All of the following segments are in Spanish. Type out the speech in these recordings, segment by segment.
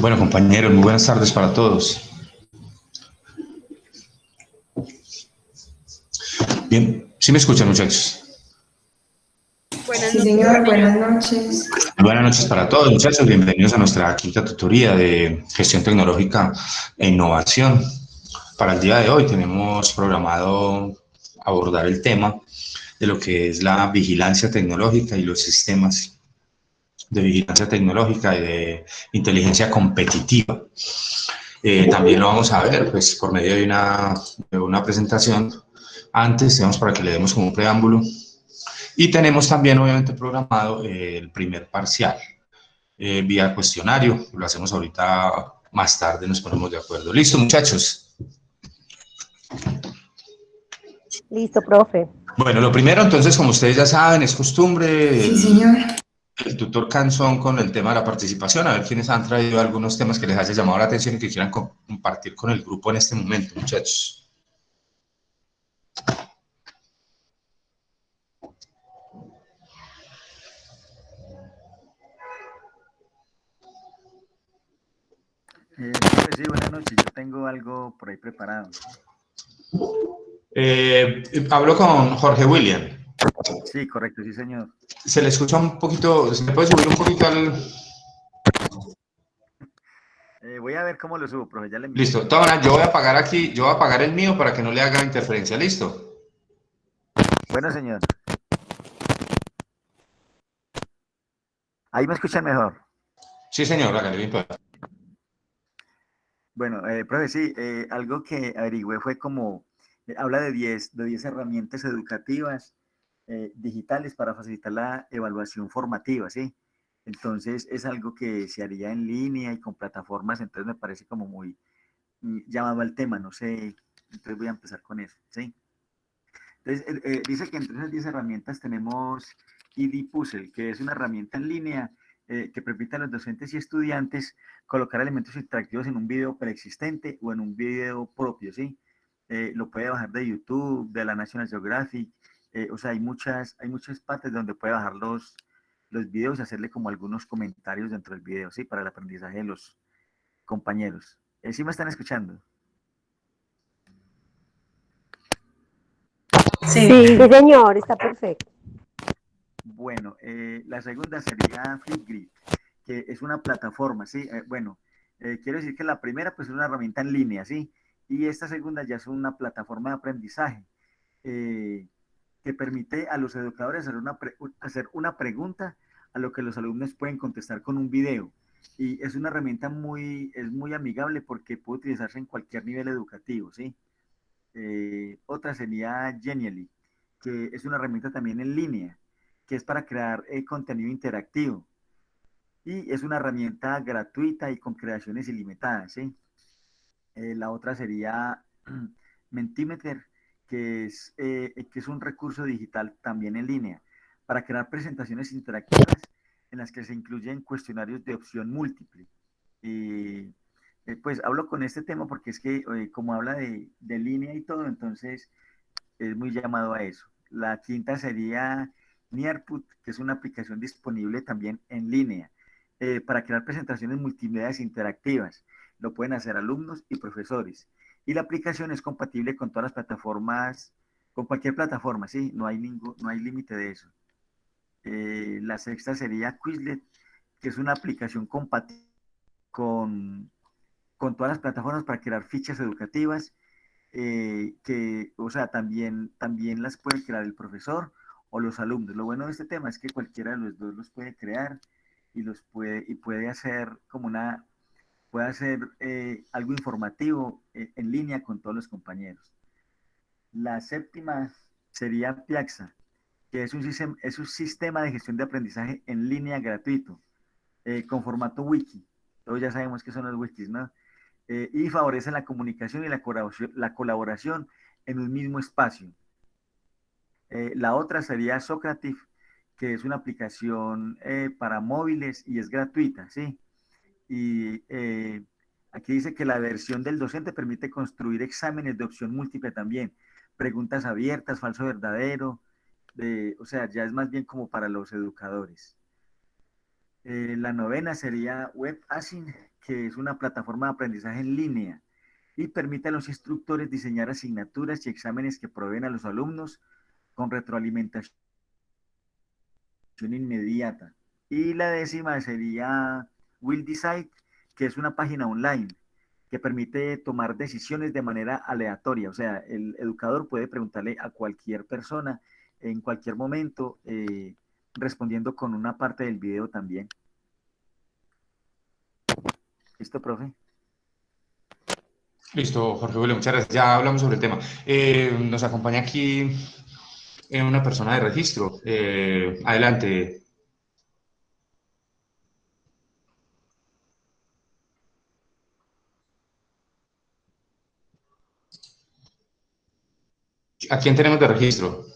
Bueno, compañeros, muy buenas tardes para todos. Bien, ¿sí me escuchan, muchachos? Buenas Sí, noches, señor, señor. buenas noches. Buenas noches para todos, muchachos. Bienvenidos a nuestra quinta tutoría de gestión tecnológica e innovación. Para el día de hoy tenemos programado abordar el tema de lo que es la vigilancia tecnológica y los sistemas de vigilancia tecnológica y de inteligencia competitiva. También lo vamos a ver pues, por medio de una presentación. Antes tenemos para que le demos como un preámbulo. Y tenemos también, obviamente, programado el primer parcial vía cuestionario. Lo hacemos ahorita más tarde, nos ponemos de acuerdo. ¿Listo, muchachos? Listo, profe. Bueno, lo primero, entonces, como ustedes ya saben, es costumbre Sí, señor. el tutor Canzón con el tema de la participación, a ver quiénes han traído algunos temas que les haya llamado la atención y que quieran compartir con el grupo en este momento, muchachos. Profe, sí, buenas noches. Yo tengo algo por ahí preparado. Hablo con Jorge William. Sí, correcto, sí, señor. Se le escucha un poquito, se le puede subir un poquito al... Voy a ver cómo lo subo, profe, ya le envié. Listo, Tona, yo voy a apagar aquí, yo voy a apagar el mío para que no le haga interferencia, ¿listo? Bueno, señor. Ahí me escuchan mejor. Sí, señor, hágale bien. Bueno, profe, sí, algo que averigüé fue como, habla de diez herramientas educativas digitales para facilitar la evaluación formativa, ¿sí? Entonces, es algo que se haría en línea y con plataformas, entonces me parece como muy llamado al tema, no sé, entonces voy a empezar con eso, ¿sí? Entonces, dice que entre esas 10 herramientas tenemos ED que es una herramienta en línea que permite a los docentes y estudiantes colocar elementos interactivos en un video preexistente o en un video propio, ¿sí? Lo puede bajar de YouTube, de la National Geographic, o sea, hay muchas partes donde puede bajar los videos y hacerle como algunos comentarios dentro del video, ¿sí? Para el aprendizaje de los compañeros. ¿Sí me están escuchando? Sí. Sí, señor, está perfecto. Bueno, la segunda sería Flipgrid, que es una plataforma, ¿sí? Bueno, quiero decir que la primera pues es una herramienta en línea, ¿sí? Y esta segunda ya es una plataforma de aprendizaje eh, que permite a los educadores hacer una pregunta a lo que los alumnos pueden contestar con un video. Y es una herramienta muy amigable porque puede utilizarse en cualquier nivel educativo, ¿sí? Otra sería Genially, que es una herramienta también en línea, que es para crear contenido interactivo. Y es una herramienta gratuita y con creaciones ilimitadas, ¿sí? La otra sería Mentimeter, que es un recurso digital también en línea para crear presentaciones interactivas en las que se incluyen cuestionarios de opción múltiple. Y pues hablo con este tema porque es que como habla de línea y todo, entonces es muy llamado a eso. La quinta sería Nearput, que es una aplicación disponible también en línea para crear presentaciones multimedia interactivas. Lo pueden hacer alumnos y profesores. Y la aplicación es compatible con todas las plataformas, con cualquier plataforma, ¿sí? No hay límite de eso. La sexta sería Quizlet, que es una aplicación compatible con, con todas las plataformas para crear fichas educativas que, o sea, también las puede crear el profesor o los alumnos. Lo bueno de este tema es que cualquiera de los dos los puede crear y puede hacer puede hacer algo informativo en línea con todos los compañeros. La séptima sería Piaxa, que es un sistema de gestión de aprendizaje en línea gratuito, con formato wiki. Todos ya sabemos que son los wikis, ¿no? Y favorece la comunicación y la colaboración en un mismo espacio. La otra sería Socrative, que es una aplicación para móviles y es gratuita, ¿sí? Y aquí dice que la versión del docente permite construir exámenes de opción múltiple también, preguntas abiertas, falso verdadero, o sea, ya es más bien como para los educadores. La novena sería WebAssign, que es una plataforma de aprendizaje en línea y permite a los instructores diseñar asignaturas y exámenes que proveen a los alumnos con retroalimentación inmediata. Y la décima sería Will Decide, que es una página online que permite tomar decisiones de manera aleatoria. O sea, el educador puede preguntarle a cualquier persona en cualquier momento, respondiendo con una parte del video también. ¿Listo, profe? Listo, Jorge William, muchas gracias. Ya hablamos sobre el tema. Nos acompaña aquí una persona de registro. Adelante. ¿A quién tenemos de registro?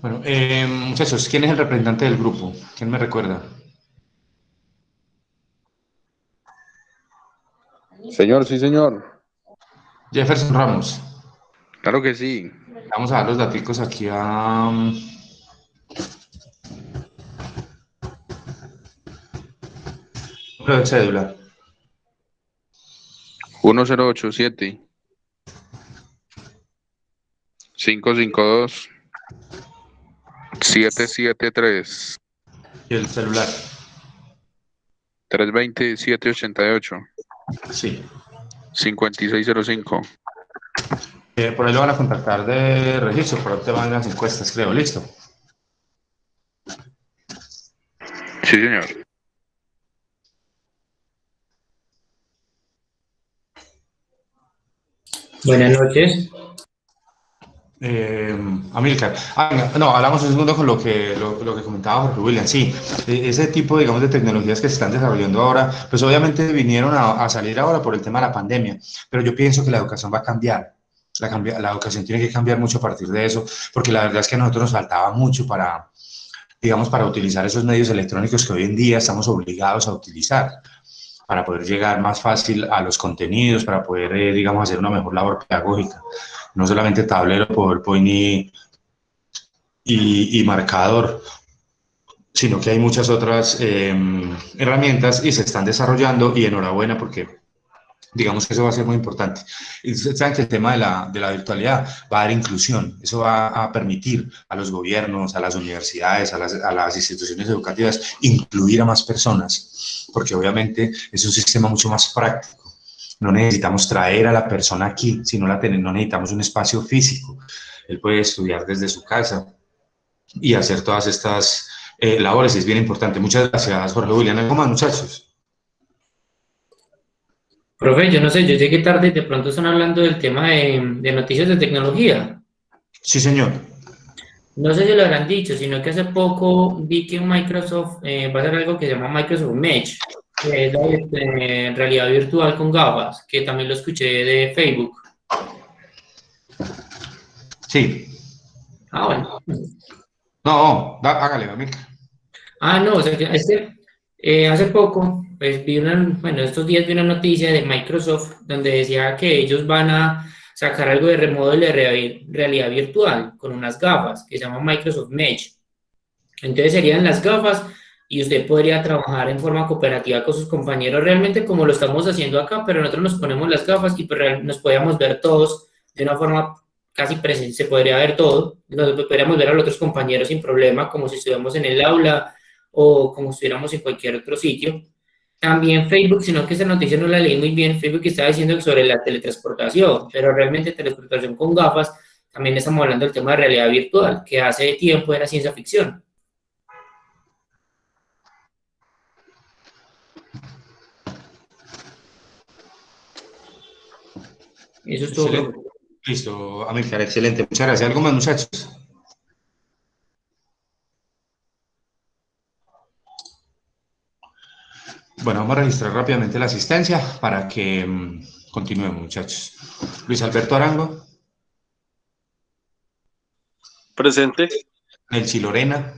Bueno, muchachos, ¿quién es el representante del grupo? ¿Quién me recuerda? Señor, sí, señor. Jefferson Ramos. Claro que sí. Vamos a dar los datos aquí a... número de cédula. 1087 552 773 Y el celular. 320 788 Sí. 5605. Por ahí lo van a contactar de registro, por ahí te van las encuestas, creo. Listo. Sí, señor. Buenas noches. Amílcar. No, hablamos un segundo con lo que comentaba Jorge William. Sí, ese tipo, digamos, de tecnologías que se están desarrollando ahora, pues obviamente vinieron a salir ahora por el tema de la pandemia, pero yo pienso que la educación va a cambiar. La educación tiene que cambiar mucho a partir de eso, porque la verdad es que a nosotros nos faltaba mucho para, digamos, para utilizar esos medios electrónicos que hoy en día estamos obligados a utilizar, para poder llegar más fácil a los contenidos, para poder, digamos, hacer una mejor labor pedagógica. No solamente tablero, PowerPoint y marcador, sino que hay muchas otras herramientas y se están desarrollando y enhorabuena porque digamos que eso va a ser muy importante. Y ustedes saben que el tema de la virtualidad va a dar inclusión, eso va a permitir a los gobiernos, a las universidades, a las instituciones educativas incluir a más personas, porque obviamente es un sistema mucho más práctico. No necesitamos traer a la persona aquí, sino no necesitamos un espacio físico. Él puede estudiar desde su casa y hacer todas estas labores, y es bien importante. Muchas gracias, Jorge William. ¿Algo más, muchachos? Profe, yo no sé, yo llegué tarde y de pronto están hablando del tema de noticias de tecnología. Sí, señor. No sé si lo habrán dicho, sino que hace poco vi que Microsoft va a hacer algo que se llama Microsoft Mesh, que es la realidad virtual con gafas, que también lo escuché de Facebook. Sí. Ah, bueno. No, hágale, Amílcar. Ah, no, o sea, que hace poco, pues bueno, estos días vi una noticia de Microsoft donde decía que ellos van a sacar algo de remodelo de realidad virtual con unas gafas que se llaman Microsoft Mesh. Entonces serían las gafas y usted podría trabajar en forma cooperativa con sus compañeros, realmente como lo estamos haciendo acá, pero nosotros nos ponemos las gafas y pues, nos podíamos ver todos de una forma casi presente, se podría ver todo, nos podríamos ver a los otros compañeros sin problema, como si estuviéramos en el aula o como si estuviéramos en cualquier otro sitio. También Facebook, sino que esa noticia no la leí muy bien, Facebook estaba diciendo sobre la teletransportación, pero realmente teletransportación con gafas, también estamos hablando del tema de realidad virtual, que hace tiempo era ciencia ficción. Eso es todo, Excelente. profe. Listo, Amílcar, excelente. Muchas gracias. ¿Algo más, muchachos? Bueno, vamos a registrar rápidamente la asistencia para que continuemos, muchachos. Luis Alberto Arango, Presente. Nelcy Lorena,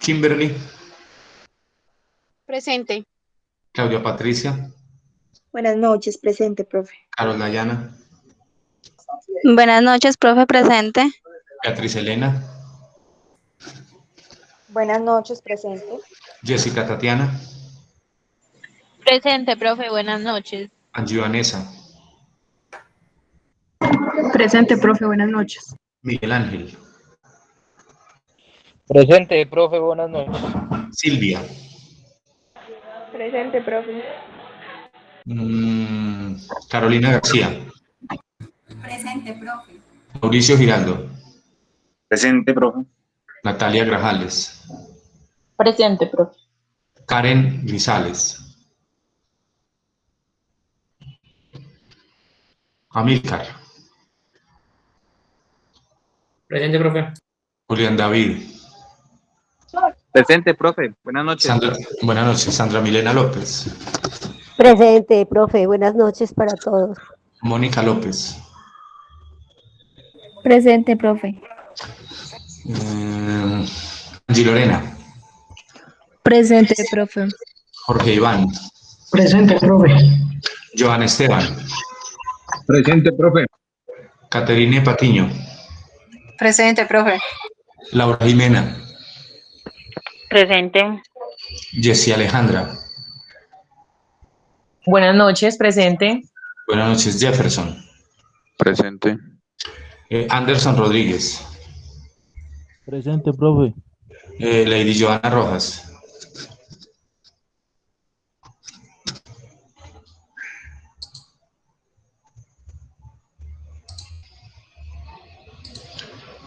Kimberly, Presente. Claudia Patricia, Buenas noches, presente, profe. Carol Dayana, Buenas noches, profe, presente. Beatriz Elena, Buenas noches, presente. Jessica Tatiana, Presente, profe, buenas noches. Angie Vanessa, Presente, profe, buenas noches. Miguel Ángel, Presente, profe, buenas noches. Silvia, Presente, profe. Carolina García, Presente, profe. Mauricio Giraldo, Presente, profe. Natalia Grajales, Presente, profe. Karen Grisales, Amílcar, Presente, profe. Julián David, Presente, profe, buenas noches. Sandra, buenas noches, Sandra Milena López, Presente, profe. Buenas noches para todos. Mónica López, Presente, profe. Angie Lorena, Presente, profe. Jorge Iván, Presente, profe. Joan Esteban, Presente, profe. Caterine Patiño, Presente, profe. Laura Jimena, Presente. Jessie Alejandra, Buenas noches, presente. buenas noches, Jefferson, Presente. Anderson Rodríguez, Presente, profe. Lady Joana Rojas,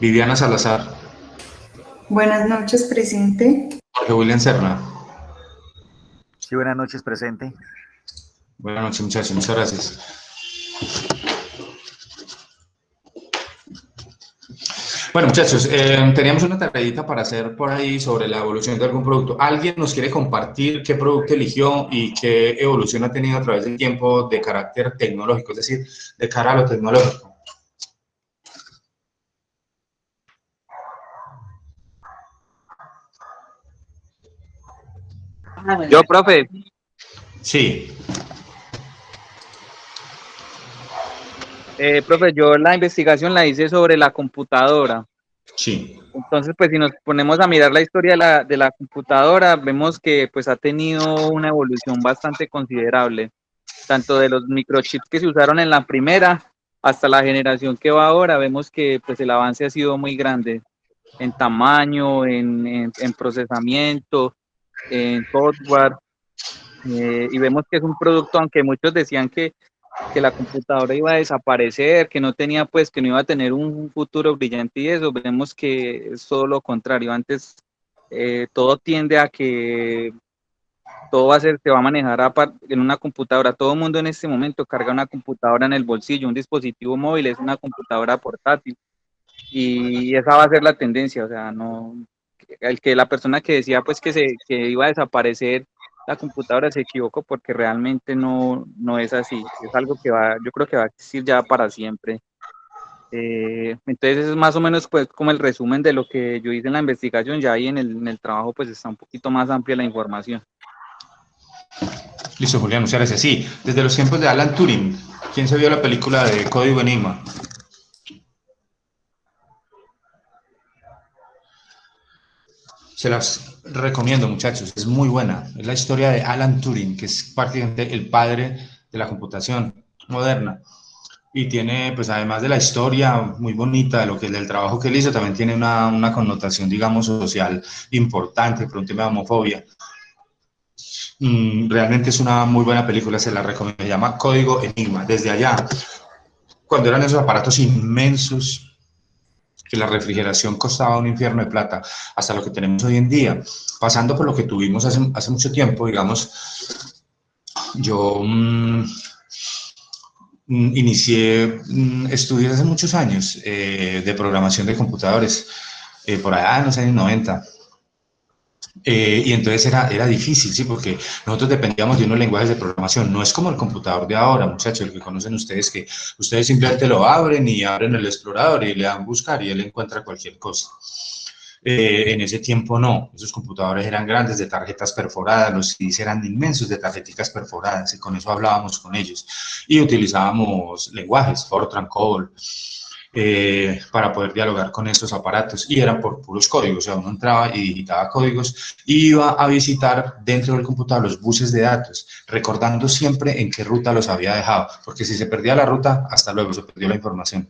Viviana Salazar, Buenas noches, presente. Jorge William Serna. Sí, buenas noches, presente. Buenas noches, muchachos, muchas gracias. Bueno, muchachos, teníamos una tareita para hacer por ahí sobre la evolución de algún producto. ¿Alguien nos quiere compartir qué producto eligió y qué evolución ha tenido a través del tiempo de carácter tecnológico, es decir, de cara a lo tecnológico? Yo, profe. Sí. Profe, yo la investigación la hice sobre la computadora. Sí. Entonces, pues si nos ponemos a mirar la historia de la computadora, vemos que pues ha tenido una evolución bastante considerable, tanto de los microchips que se usaron en la primera hasta la generación que va ahora. Vemos que pues el avance ha sido muy grande en tamaño, en procesamiento, en software, y vemos que es un producto, aunque muchos decían que la computadora iba a desaparecer, que no tenía, pues, que no iba a tener un futuro brillante y eso, vemos que es todo lo contrario. Antes todo tiende a que todo se va a manejar en una computadora. Todo el mundo en este momento carga una computadora en el bolsillo, un dispositivo móvil es una computadora portátil, y esa va a ser la tendencia. O sea, no, la persona que decía pues que iba a desaparecer la computadora se equivocó, porque realmente no es así. Es algo que yo creo que va a existir ya para siempre. Entonces es más o menos pues como el resumen de lo que yo hice en la investigación. Ya ahí en el trabajo pues está un poquito más amplia la información. Listo, Julián, muchas gracias. Sí, desde los tiempos de Alan Turing. ¿Quién se vio la película de Código Enigma? Se las recomiendo, muchachos, es muy buena. Es la historia de Alan Turing, que es prácticamente el padre de la computación moderna. Y tiene, pues además de la historia muy bonita de lo que del trabajo que él hizo, también tiene una connotación, digamos, social importante por un tema de homofobia. Realmente es una muy buena película, se la recomiendo. Se llama Código Enigma. Desde allá, cuando eran esos aparatos inmensos, que la refrigeración costaba un infierno de plata, hasta lo que tenemos hoy en día, pasando por lo que tuvimos hace mucho tiempo. Digamos, yo inicié estudios hace muchos años de programación de computadores, por allá en los años 90. Y entonces era difícil, ¿sí? Porque nosotros dependíamos de unos lenguajes de programación. No es como el computador de ahora, muchachos, el que conocen ustedes, que ustedes simplemente lo abren y abren el explorador y le dan buscar y él encuentra cualquier cosa. En ese tiempo no, esos computadores eran grandes, de tarjetas perforadas, los CDs eran inmensos de tarjeticas perforadas, y con eso hablábamos con ellos. Y utilizábamos lenguajes, Fortran, COBOL, para poder dialogar con estos aparatos, y eran por puros códigos, o sea, uno entraba y digitaba códigos, y iba a visitar dentro del computador los buses de datos, recordando siempre en qué ruta los había dejado, porque si se perdía la ruta, hasta luego, se perdió la información.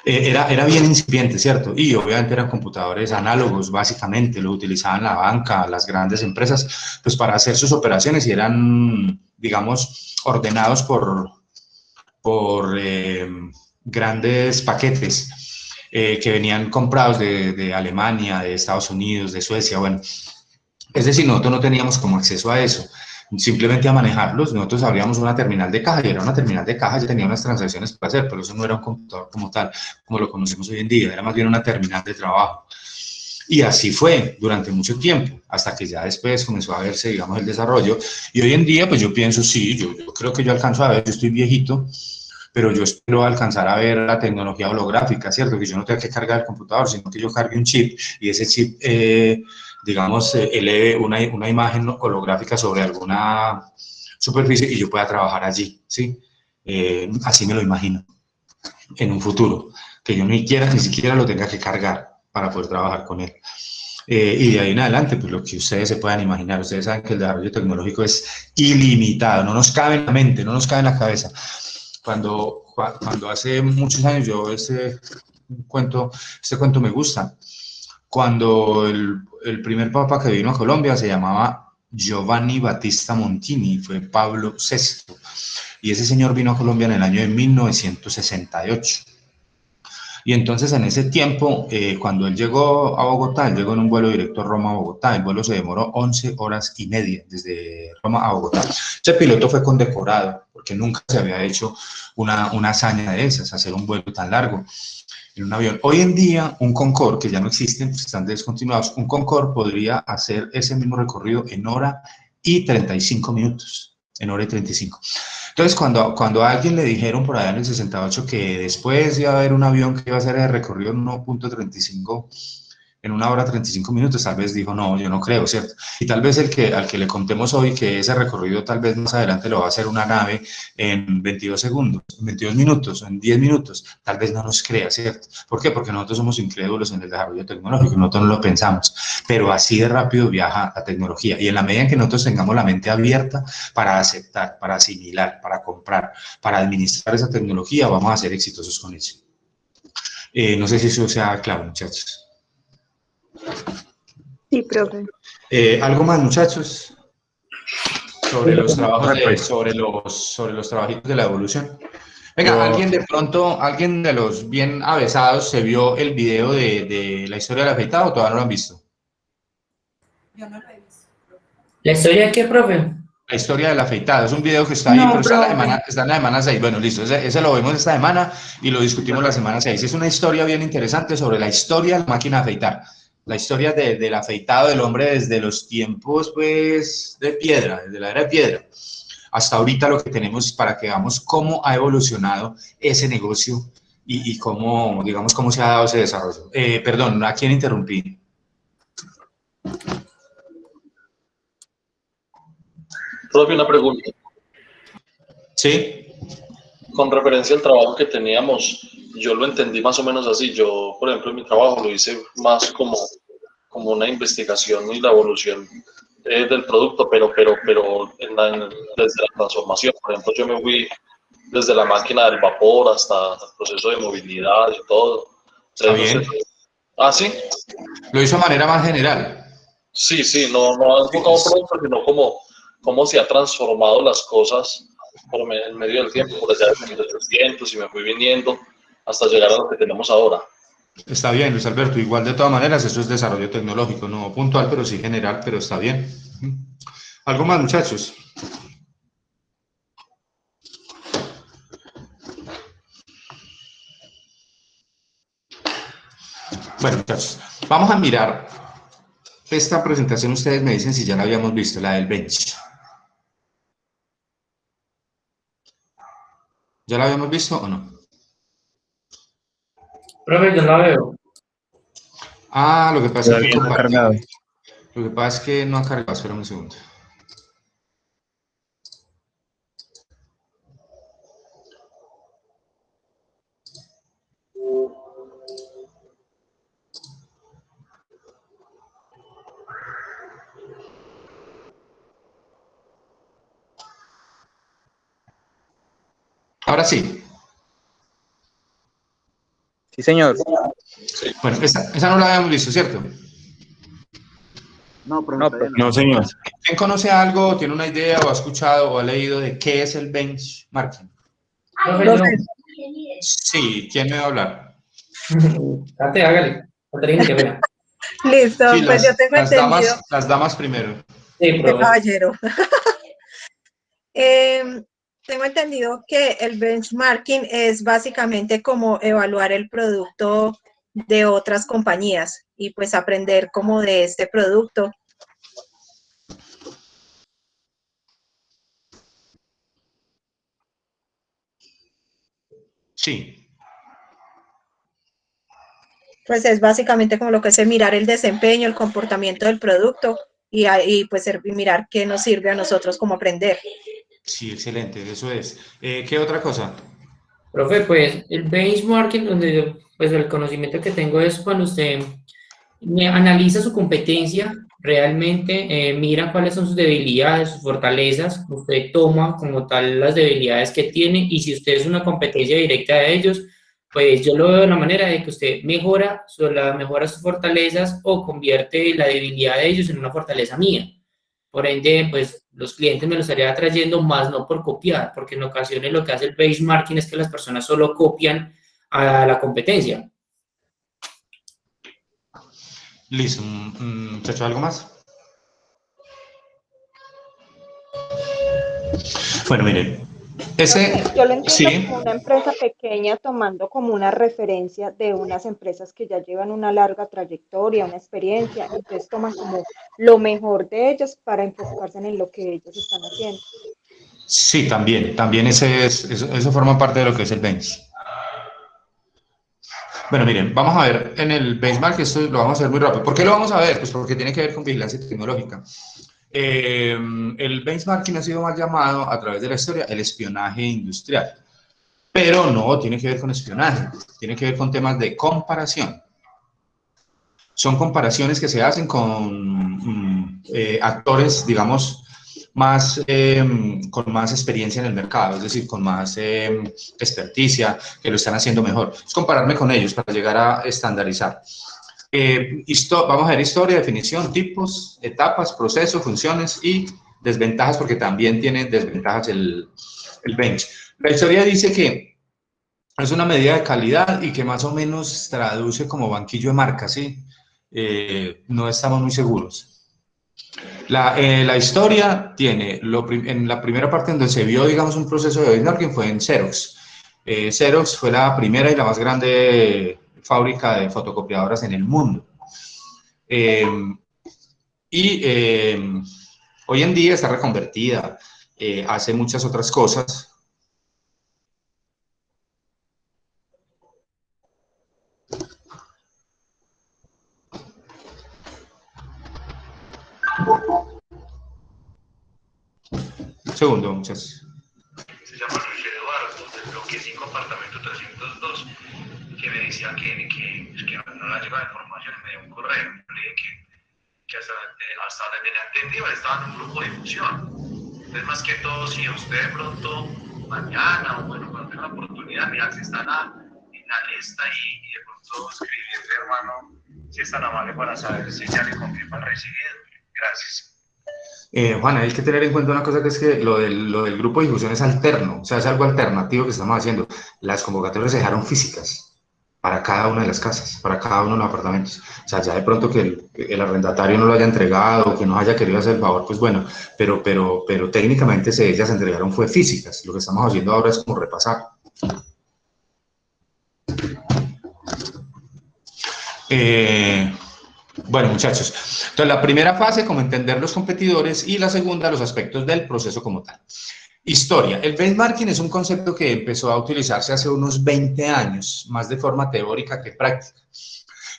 Era bien incipiente, ¿cierto? Y obviamente eran computadores análogos, básicamente, lo utilizaban la banca, las grandes empresas, pues para hacer sus operaciones, y eran, digamos, ordenados por grandes paquetes que venían comprados de Alemania, de Estados Unidos, de Suecia, bueno. Es decir, nosotros no teníamos como acceso a eso, simplemente a manejarlos. Nosotros abríamos una terminal de caja, y era una terminal de caja, ya tenía unas transacciones para hacer, pero eso no era un computador como tal, como lo conocemos hoy en día, era más bien una terminal de trabajo. Y así fue durante mucho tiempo, hasta que ya después comenzó a verse, digamos, el desarrollo. Y hoy en día, pues yo pienso, sí, yo creo que yo alcanzo a ver, yo estoy viejito, pero yo espero alcanzar a ver la tecnología holográfica, ¿cierto? Que yo no tenga que cargar el computador, sino que yo cargue un chip, y ese chip, digamos, eleve una imagen holográfica sobre alguna superficie, y yo pueda trabajar allí, ¿sí? Así me lo imagino, en un futuro, que yo ni siquiera lo tenga que cargar para poder trabajar con él. Y de ahí en adelante, pues lo que ustedes se puedan imaginar. Ustedes saben que el desarrollo tecnológico es ilimitado, no nos cabe en la mente, no nos cabe en la cabeza. Cuando hace muchos años, este cuento me gusta, cuando el primer papa que vino a Colombia se llamaba Giovanni Battista Montini, fue Pablo VI, y ese señor vino a Colombia en el año de 1968. Y entonces en ese tiempo, cuando él llegó a Bogotá, él llegó en un vuelo directo Roma a Bogotá. El vuelo se demoró 11 horas y media desde Roma a Bogotá. Ese piloto fue condecorado porque nunca se había hecho una hazaña de esas, hacer un vuelo tan largo en un avión. Hoy en día, un Concorde, que ya no existen, pues están descontinuados, un Concorde podría hacer ese mismo recorrido en hora y 35 minutos. En hora y 35. Entonces, cuando a alguien le dijeron por allá en el 68 que después iba a haber un avión que iba a hacer el recorrido en 1.35, en 1 hora 35 minutos, tal vez dijo, no, yo no creo, ¿cierto? Y tal vez al que le contemos hoy que ese recorrido tal vez más adelante lo va a hacer una nave en 22 segundos, en 22 minutos, en 10 minutos, tal vez no nos crea, ¿cierto? ¿Por qué? Porque nosotros somos incrédulos en el desarrollo tecnológico, nosotros no lo pensamos, pero así de rápido viaja la tecnología, y en la medida en que nosotros tengamos la mente abierta para aceptar, para asimilar, para comprar, para administrar esa tecnología, vamos a ser exitosos con eso. No sé si eso sea claro, muchachos. Sí, profe. ¿Algo más, muchachos? Sobre los trabajos sobre los trabajitos de la evolución. Venga, ¿alguien de los bien avesados se vio el video de la historia del afeitado o todavía no lo han visto? Yo no lo he visto. ¿La historia de qué, profe? La historia del afeitado, es un video que está ahí, pero está en la semana 6. Bueno, listo, ese lo vemos esta semana y lo discutimos la semana 6. Es una historia bien interesante sobre la historia de la máquina de afeitar. La historia del afeitado del hombre desde los tiempos, pues, de piedra, desde la era de piedra, hasta ahorita lo que tenemos, para que veamos cómo ha evolucionado ese negocio y cómo, digamos, cómo se ha dado ese desarrollo. Perdón, ¿a quién interrumpí? Profe, una pregunta. Sí. Con referencia al trabajo que teníamos, yo lo entendí más o menos así. Yo, por ejemplo, en mi trabajo lo hice más como una investigación y la evolución del producto, pero desde la transformación. Por ejemplo, yo me fui desde la máquina del vapor hasta el proceso de movilidad y todo. Está bien. ¿Ah, sí? Lo hizo de manera más general. Sí, no enfocado producto, sino cómo se ha transformado las cosas en medio del tiempo, por allá de 1800, y me fui viniendo hasta llegar a lo que tenemos ahora. Está bien, Luis Alberto. Igual, de todas maneras, eso es desarrollo tecnológico, no puntual, pero sí general, pero está bien. ¿Algo más, muchachos? Bueno, muchachos, vamos a mirar esta presentación. Ustedes me dicen si ya la habíamos visto, la del bench. ¿Ya la habíamos visto o no? Profe, yo la veo. Ah, lo que pasa es que Todavía no ha compartí. cargado. Lo que pasa es que no ha cargado. Espera un segundo. Ahora sí. Sí, señor. Bueno, esa no la habíamos visto, ¿cierto? No, profe, No, todavía profe. no. No, señor. ¿Quién conoce algo, tiene una idea o ha escuchado o ha leído de qué es el benchmarking? Profe, yo. Sí, ¿quién me va a hablar? Cate, hágale. Caterina, qué pena. Listo, Sí, pues yo tengo entendido, las damas primero. Sí, de profe. caballero. Tengo entendido que el benchmarking es básicamente como evaluar el producto de otras compañías y pues aprender como de este producto. Sí, Pues es básicamente como lo que es mirar el desempeño, el comportamiento del producto y pues mirar qué nos sirve a nosotros como aprender. sí, excelente, eso es. ¿Qué otra cosa? Profe, pues el benchmarking, donde yo, pues el conocimiento que tengo es cuando usted analiza su competencia, realmente mira cuáles son sus debilidades, sus fortalezas, usted toma como tal las debilidades que tiene y si usted es una competencia directa de ellos, pues yo lo veo de la manera de que usted mejora sus fortalezas o convierte la debilidad de ellos en una fortaleza mía. Por ende, pues los clientes me los estaría trayendo más no por copiar, porque en ocasiones lo que hace el benchmarking es que las personas solo copian a la competencia. Listo, muchacho, ¿algo más? Bueno, miren, Yo lo entiendo sí, como una empresa pequeña tomando como una referencia de unas empresas que ya llevan una larga trayectoria, una experiencia, entonces toman como lo mejor de ellos para enfocarse en lo que ellos están haciendo. sí, también eso forma parte de lo que es el bench. Bueno, miren, vamos a ver en el benchmark, esto lo vamos a hacer muy rápido. ¿Por qué lo vamos a ver? Pues porque tiene que ver con vigilancia tecnológica. El benchmarking ha sido mal llamado a través de la historia el espionaje industrial, pero no tiene que ver con espionaje, tiene que ver con temas de comparación. Son comparaciones que se hacen con actores, digamos, con más experiencia en el mercado, es decir, con más experticia, que lo están haciendo mejor. Es compararme con ellos para llegar a estandarizar. Vamos a ver historia, definición, tipos, etapas, procesos, funciones y desventajas, porque también tiene desventajas el bench. La historia dice que es una medida de calidad y que más o menos traduce como banquillo de marca, ¿sí? No estamos muy seguros. La historia tiene, en la primera parte donde se vio, digamos, un proceso de benchmarking fue en Xerox. Xerox fue la primera y la más grande fábrica de fotocopiadoras en el mundo. Hoy en día está reconvertida, hace muchas otras cosas. Un segundo, muchachos. Se llama Luis Eduardo, del bloque 5, apartamento 302, que me decía que no le ha llegado información y me dio un correo. Yo le dije que hasta donde tenía entendido estaba en un grupo de difusión. Entonces, más que todo, si usted de pronto mañana o bueno, cuando tenga la oportunidad, mira, si está en la lista y de pronto escribirle, hermano, si es tan amable para saber si ya le confirma el recibido. Gracias. Juan, hay que tener en cuenta una cosa, que es que lo del grupo de difusión es alterno, o sea, es algo alternativo que estamos haciendo. Las convocatorias se dejaron físicas para cada una de las casas, para cada uno de los apartamentos. O sea, ya de pronto que el arrendatario no lo haya entregado, que no haya querido hacer el favor, pues bueno, pero técnicamente ellas se entregaron fue físicas. Lo que estamos haciendo ahora es como repasar. Bueno, muchachos, entonces la primera fase, como entender los competidores, y la segunda, los aspectos del proceso como tal. Historia. El benchmarking es un concepto que empezó a utilizarse hace unos 20 años, más de forma teórica que práctica.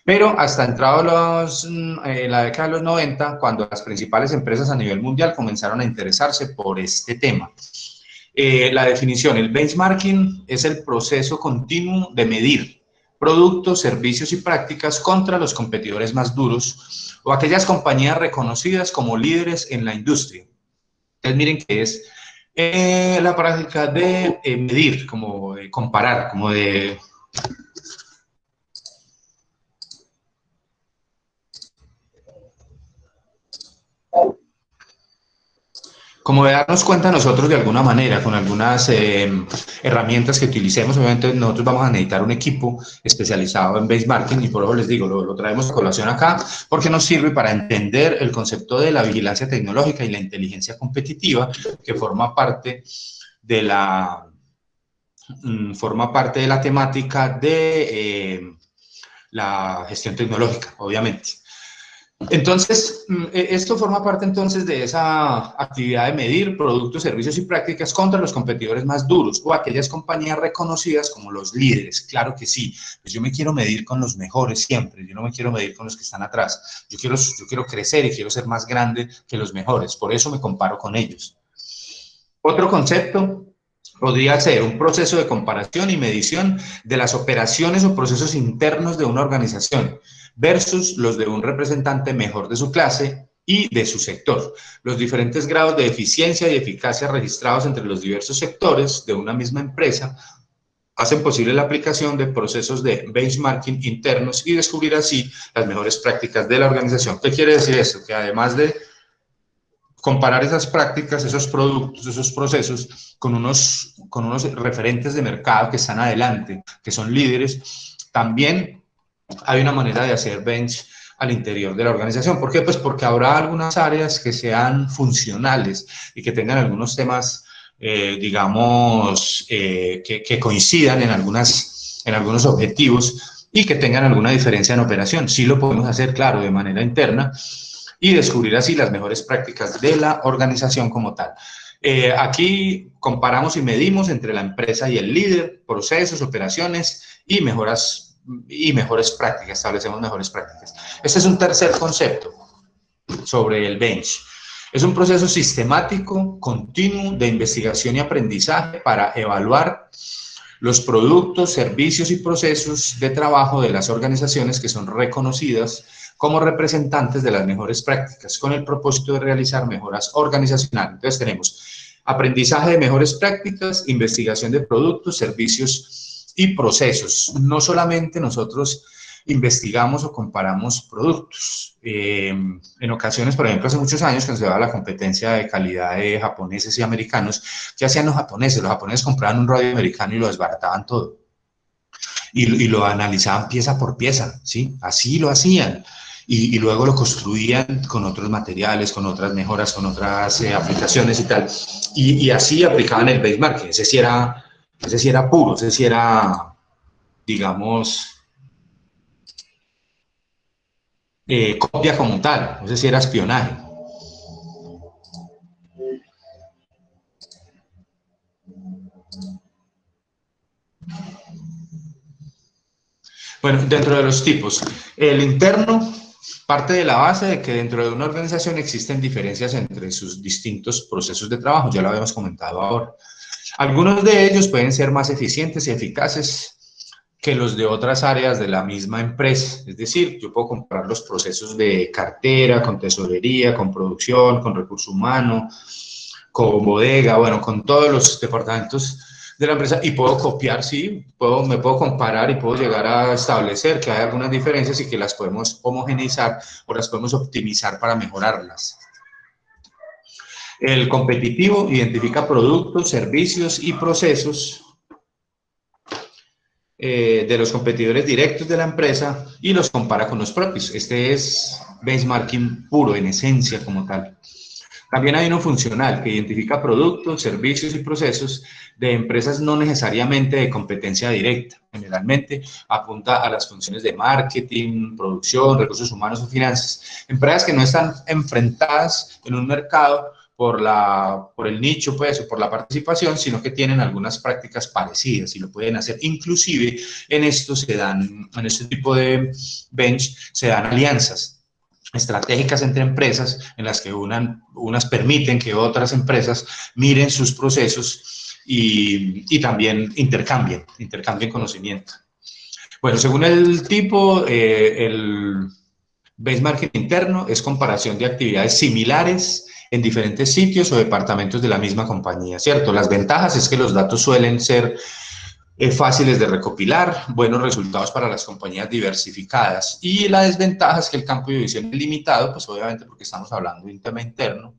Pero hasta entrado la década de los 90, cuando las principales empresas a nivel mundial comenzaron a interesarse por este tema. La definición, el benchmarking es el proceso continuo de medir productos, servicios y prácticas contra los competidores más duros o aquellas compañías reconocidas como líderes en la industria. Entonces miren que es la práctica de medir, como de comparar, como de... Como de darnos cuenta nosotros de alguna manera, con algunas herramientas que utilicemos. Obviamente nosotros vamos a necesitar un equipo especializado en benchmarking y por eso les digo, lo traemos a colación acá, porque nos sirve para entender el concepto de la vigilancia tecnológica y la inteligencia competitiva, que forma parte de la temática de la gestión tecnológica, obviamente. Entonces, esto forma parte entonces de esa actividad de medir productos, servicios y prácticas contra los competidores más duros o aquellas compañías reconocidas como los líderes. Claro que sí, pues yo me quiero medir con los mejores siempre, yo no me quiero medir con los que están atrás. Yo quiero crecer y quiero ser más grande que los mejores, por eso me comparo con ellos. Otro concepto podría ser un proceso de comparación y medición de las operaciones o procesos internos de una organización versus los de un representante mejor de su clase y de su sector. Los diferentes grados de eficiencia y eficacia registrados entre los diversos sectores de una misma empresa hacen posible la aplicación de procesos de benchmarking internos y descubrir así las mejores prácticas de la organización. ¿Qué quiere decir esto? Que además de comparar esas prácticas, esos productos, esos procesos con unos referentes de mercado que están adelante, que son líderes, también hay una manera de hacer bench al interior de la organización. ¿Por qué? Pues porque habrá algunas áreas que sean funcionales y que tengan algunos temas, digamos, que coincidan en algunos objetivos y que tengan alguna diferencia en operación. Sí lo podemos hacer, claro, de manera interna y descubrir así las mejores prácticas de la organización como tal. Aquí comparamos y medimos entre la empresa y el líder, procesos, operaciones y mejores prácticas, establecemos mejores prácticas. Este es un tercer concepto sobre el bench. Es un proceso sistemático, continuo de investigación y aprendizaje para evaluar los productos, servicios y procesos de trabajo de las organizaciones que son reconocidas como representantes de las mejores prácticas con el propósito de realizar mejoras organizacionales. Entonces tenemos aprendizaje de mejores prácticas, investigación de productos, servicios y procesos. No solamente nosotros investigamos o comparamos productos. En ocasiones, por ejemplo, hace muchos años, cuando se daba la competencia de calidad de japoneses y americanos, ¿qué hacían los japoneses? Los japoneses compraban un radio americano y lo desbarataban todo. Y lo analizaban pieza por pieza, ¿sí? Así lo hacían. Y luego lo construían con otros materiales, con otras mejoras, con otras aplicaciones y tal. Y así aplicaban el benchmarking. Ese sí era puro, ese sí era, digamos, copia como tal, ese sí era espionaje. Bueno, dentro de los tipos, el interno parte de la base de que dentro de una organización existen diferencias entre sus distintos procesos de trabajo, ya lo habíamos comentado ahora. Algunos de ellos pueden ser más eficientes y eficaces que los de otras áreas de la misma empresa. Es decir, yo puedo comparar los procesos de cartera, con tesorería, con producción, con recurso humano, con bodega, bueno, con todos los departamentos de la empresa y puedo copiar, sí, me puedo comparar y puedo llegar a establecer que hay algunas diferencias y que las podemos homogeneizar o las podemos optimizar para mejorarlas. El competitivo identifica productos, servicios y procesos de los competidores directos de la empresa y los compara con los propios. Este es benchmarking puro, en esencia como tal. También hay uno funcional que identifica productos, servicios y procesos de empresas no necesariamente de competencia directa. Generalmente apunta a las funciones de marketing, producción, recursos humanos o finanzas. Empresas que no están enfrentadas en un mercado por el nicho, pues, o por la participación, sino que tienen algunas prácticas parecidas y lo pueden hacer. Inclusive, en este tipo de bench se dan alianzas estratégicas entre empresas en las que unas permiten que otras empresas miren sus procesos y también intercambien conocimiento. Bueno, según el tipo, el benchmarking interno es comparación de actividades similares en diferentes sitios o departamentos de la misma compañía, ¿cierto? Las ventajas es que los datos suelen ser fáciles de recopilar, buenos resultados para las compañías diversificadas, y la desventaja es que el campo de visión es limitado, pues obviamente porque estamos hablando de un tema interno,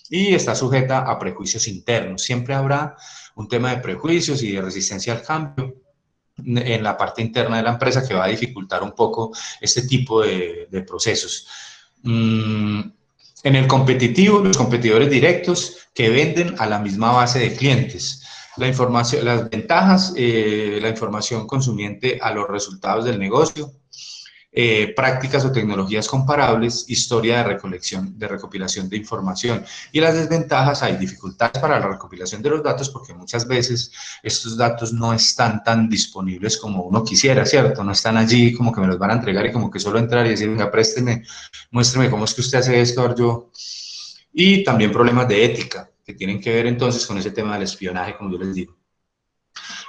y está sujeta a prejuicios internos. Siempre habrá un tema de prejuicios y de resistencia al cambio en la parte interna de la empresa que va a dificultar un poco este tipo de procesos. En el competitivo, los competidores directos que venden a la misma base de clientes. Las ventajas, la información consumiente a los resultados del negocio, prácticas o tecnologías comparables, historia de recopilación de información. Y las desventajas, hay dificultades para la recopilación de los datos porque muchas veces estos datos no están tan disponibles como uno quisiera, ¿cierto? No están allí como que me los van a entregar y como que solo entrar y decir, venga, présteme, muéstreme cómo es que usted hace esto, yo. Y también problemas de ética que tienen que ver entonces con ese tema del espionaje, como yo les digo.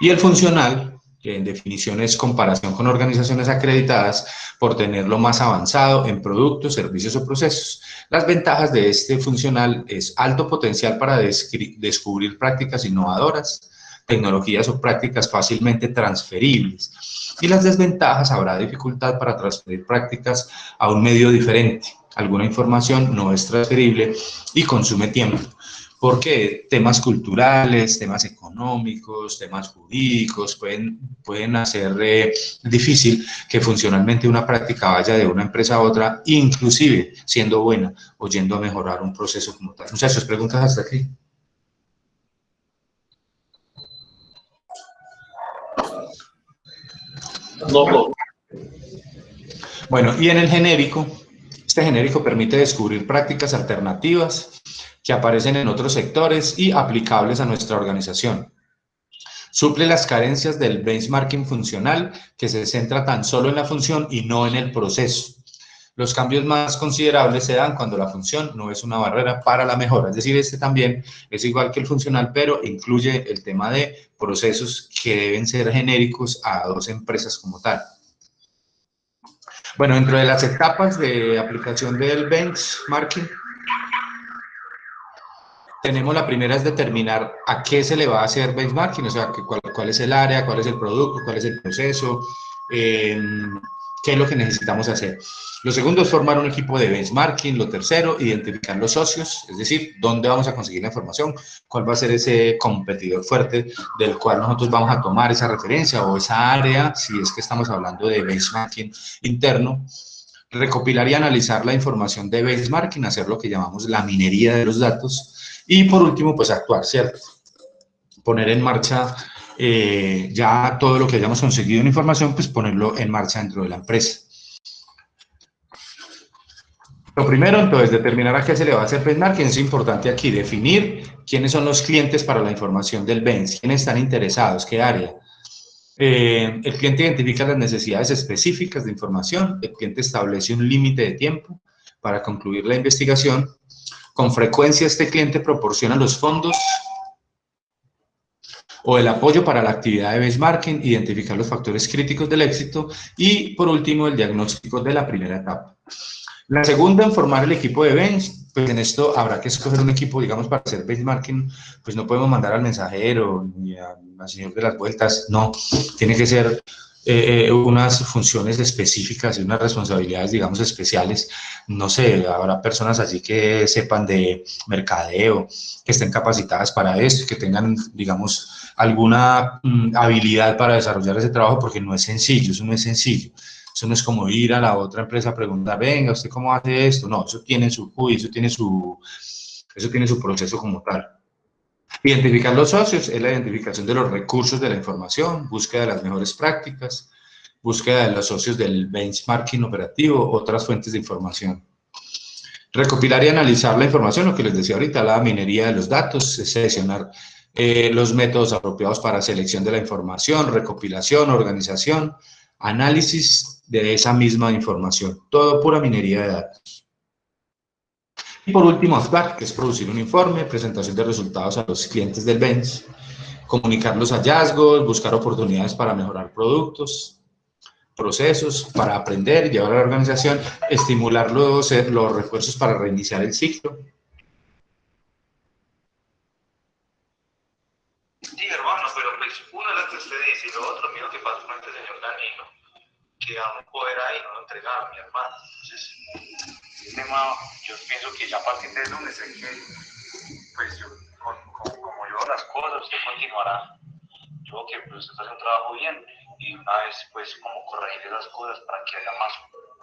Y el funcional, que en definición es comparación con organizaciones acreditadas por tenerlo más avanzado en productos, servicios o procesos. Las ventajas de este funcional es alto potencial para descubrir prácticas innovadoras, tecnologías o prácticas fácilmente transferibles. Y las desventajas, habrá dificultad para transferir prácticas a un medio diferente. Alguna información no es transferible y consume tiempo. Porque temas culturales, temas económicos, temas jurídicos pueden hacer difícil que funcionalmente una práctica vaya de una empresa a otra, inclusive siendo buena o yendo a mejorar un proceso como tal. Muchachos, preguntas hasta aquí. No. Bueno, y en el genérico, este genérico permite descubrir prácticas alternativas que aparecen en otros sectores y aplicables a nuestra organización. Suple las carencias del benchmarking funcional, que se centra tan solo en la función y no en el proceso. Los cambios más considerables se dan cuando la función no es una barrera para la mejora. Es decir, este también es igual que el funcional, pero incluye el tema de procesos que deben ser genéricos a dos empresas como tal. Bueno, dentro de las etapas de aplicación del benchmarking, tenemos la primera es determinar a qué se le va a hacer benchmarking, o sea, cuál es el área, cuál es el producto, cuál es el proceso, qué es lo que necesitamos hacer. Lo segundo es formar un equipo de benchmarking. Lo tercero, identificar los socios, es decir, dónde vamos a conseguir la información, cuál va a ser ese competidor fuerte del cual nosotros vamos a tomar esa referencia o esa área, si es que estamos hablando de benchmarking interno. Recopilar y analizar la información de benchmarking, hacer lo que llamamos la minería de los datos. Y por último, pues actuar, ¿cierto? Poner en marcha ya todo lo que hayamos conseguido en información, pues ponerlo en marcha dentro de la empresa. Lo primero, entonces, determinar a qué se le va a hacer benchmarking. Es importante aquí definir quiénes son los clientes para la información del bench, quiénes están interesados, qué área. El cliente identifica las necesidades específicas de información, el cliente establece un límite de tiempo para concluir la investigación. Con frecuencia este cliente proporciona los fondos o el apoyo para la actividad de benchmarking, identificar los factores críticos del éxito y, por último, el diagnóstico de la primera etapa. La segunda, en formar el equipo de bench. Pues en esto habrá que escoger un equipo, digamos, para hacer benchmarking, pues no podemos mandar al mensajero ni al señor de las vueltas, no, tiene que ser unas funciones específicas y unas responsabilidades, digamos, especiales. No sé, habrá personas allí que sepan de mercadeo, que estén capacitadas para esto, que tengan, digamos, alguna habilidad para desarrollar ese trabajo, porque no es sencillo, eso no es sencillo. Eso no es como ir a la otra empresa a preguntar, venga, ¿usted cómo hace esto? No, eso tiene su CUI, eso tiene su proceso como tal. Identificar los socios es la identificación de los recursos de la información, búsqueda de las mejores prácticas, búsqueda de los socios del benchmarking operativo, otras fuentes de información. Recopilar y analizar la información, lo que les decía ahorita, la minería de los datos, seleccionar los métodos apropiados para selección de la información, recopilación, organización, análisis de esa misma información, todo pura minería de datos. Y por último, actuar, que es producir un informe, presentación de resultados a los clientes del bench, comunicar los hallazgos, buscar oportunidades para mejorar productos, procesos para aprender, llevar a la organización, estimular los refuerzos para reiniciar el ciclo. Sí, hermano, pero pues una es la que usted dice y lo otro, mira lo que pasó con este señor Danilo, que a un poder ahí no lo entregaba mi hermano. Entonces, el tema, yo pienso que ya a partir del lunes es que, pues yo, como yo las cosas, usted continuará. Yo creo que pues, usted hace un trabajo bien y una vez pues como corregir esas cosas para que haya más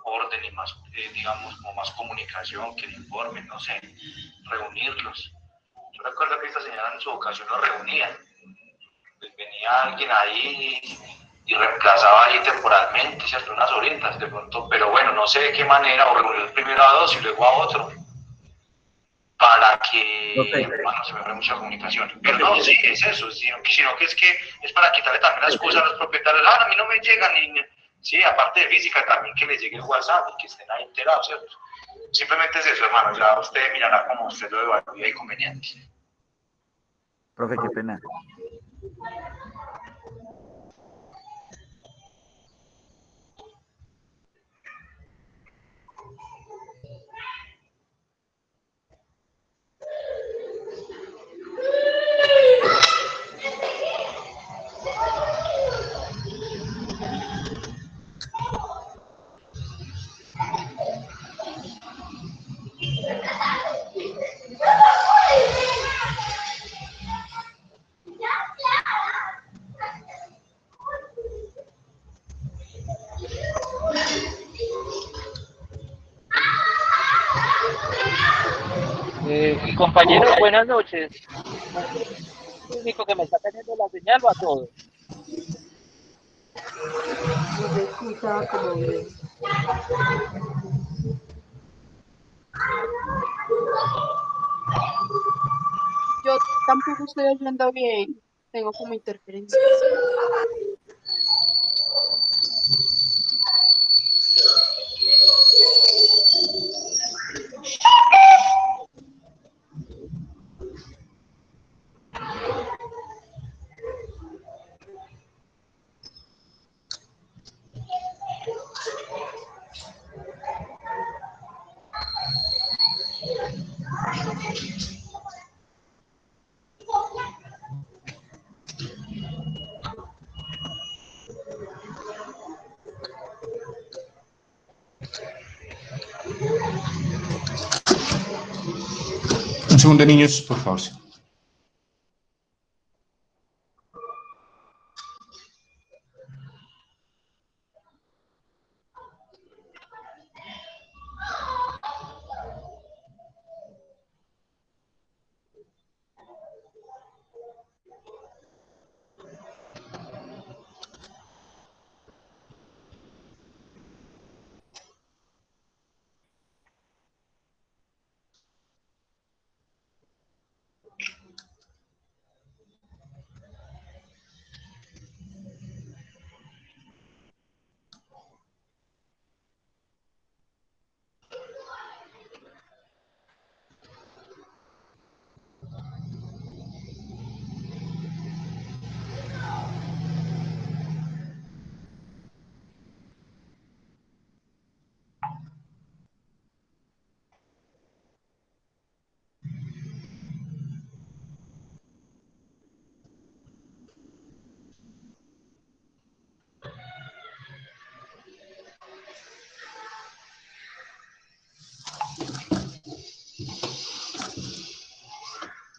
orden y más, digamos, como más comunicación, que le informen, no sé, reunirlos. Yo recuerdo que esta señora en su ocasión los reunía. Pues venía alguien ahí y reemplazaba ahí temporalmente, ¿cierto? Unas horitas de pronto, pero bueno, no sé de qué manera, o reunir primero a dos y luego a otro, para que, bueno, se me fue mucha comunicación. Pero no, sí, es eso, sino que es para quitarle también las cosas a los propietarios. Ah, a mí no me llegan, sí, aparte de física, también que les llegue el WhatsApp y que estén ahí enterados, ¿cierto? Simplemente es eso, hermano, ya usted mirará como usted lo evalúe y conveniente. Profe, qué pena. Compañero, buenas noches. ¿Es el único que me está teniendo la señal o a todos? No se escucha como bien. Yo tampoco estoy oyendo bien. Tengo como interferencias. Un segundo, niños, por favor.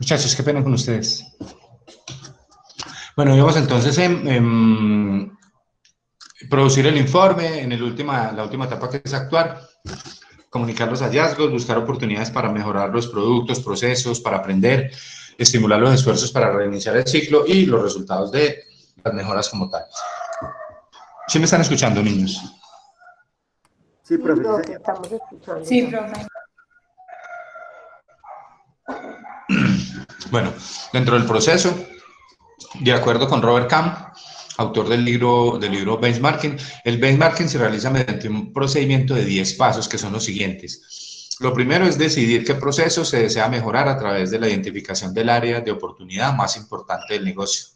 Muchachos, qué pena con ustedes. Bueno, íbamos entonces en producir el informe, en la última etapa que es actuar, comunicar los hallazgos, buscar oportunidades para mejorar los productos, procesos, para aprender, estimular los esfuerzos para reiniciar el ciclo y los resultados de las mejoras como tal. ¿Sí me están escuchando, niños? Sí, profe. Profe, estamos escuchando. Sí, profe. Bueno, dentro del proceso, de acuerdo con Robert Camp, autor del libro Benchmarking, el benchmarking se realiza mediante un procedimiento de 10 pasos que son los siguientes. Lo primero es decidir qué proceso se desea mejorar a través de la identificación del área de oportunidad más importante del negocio.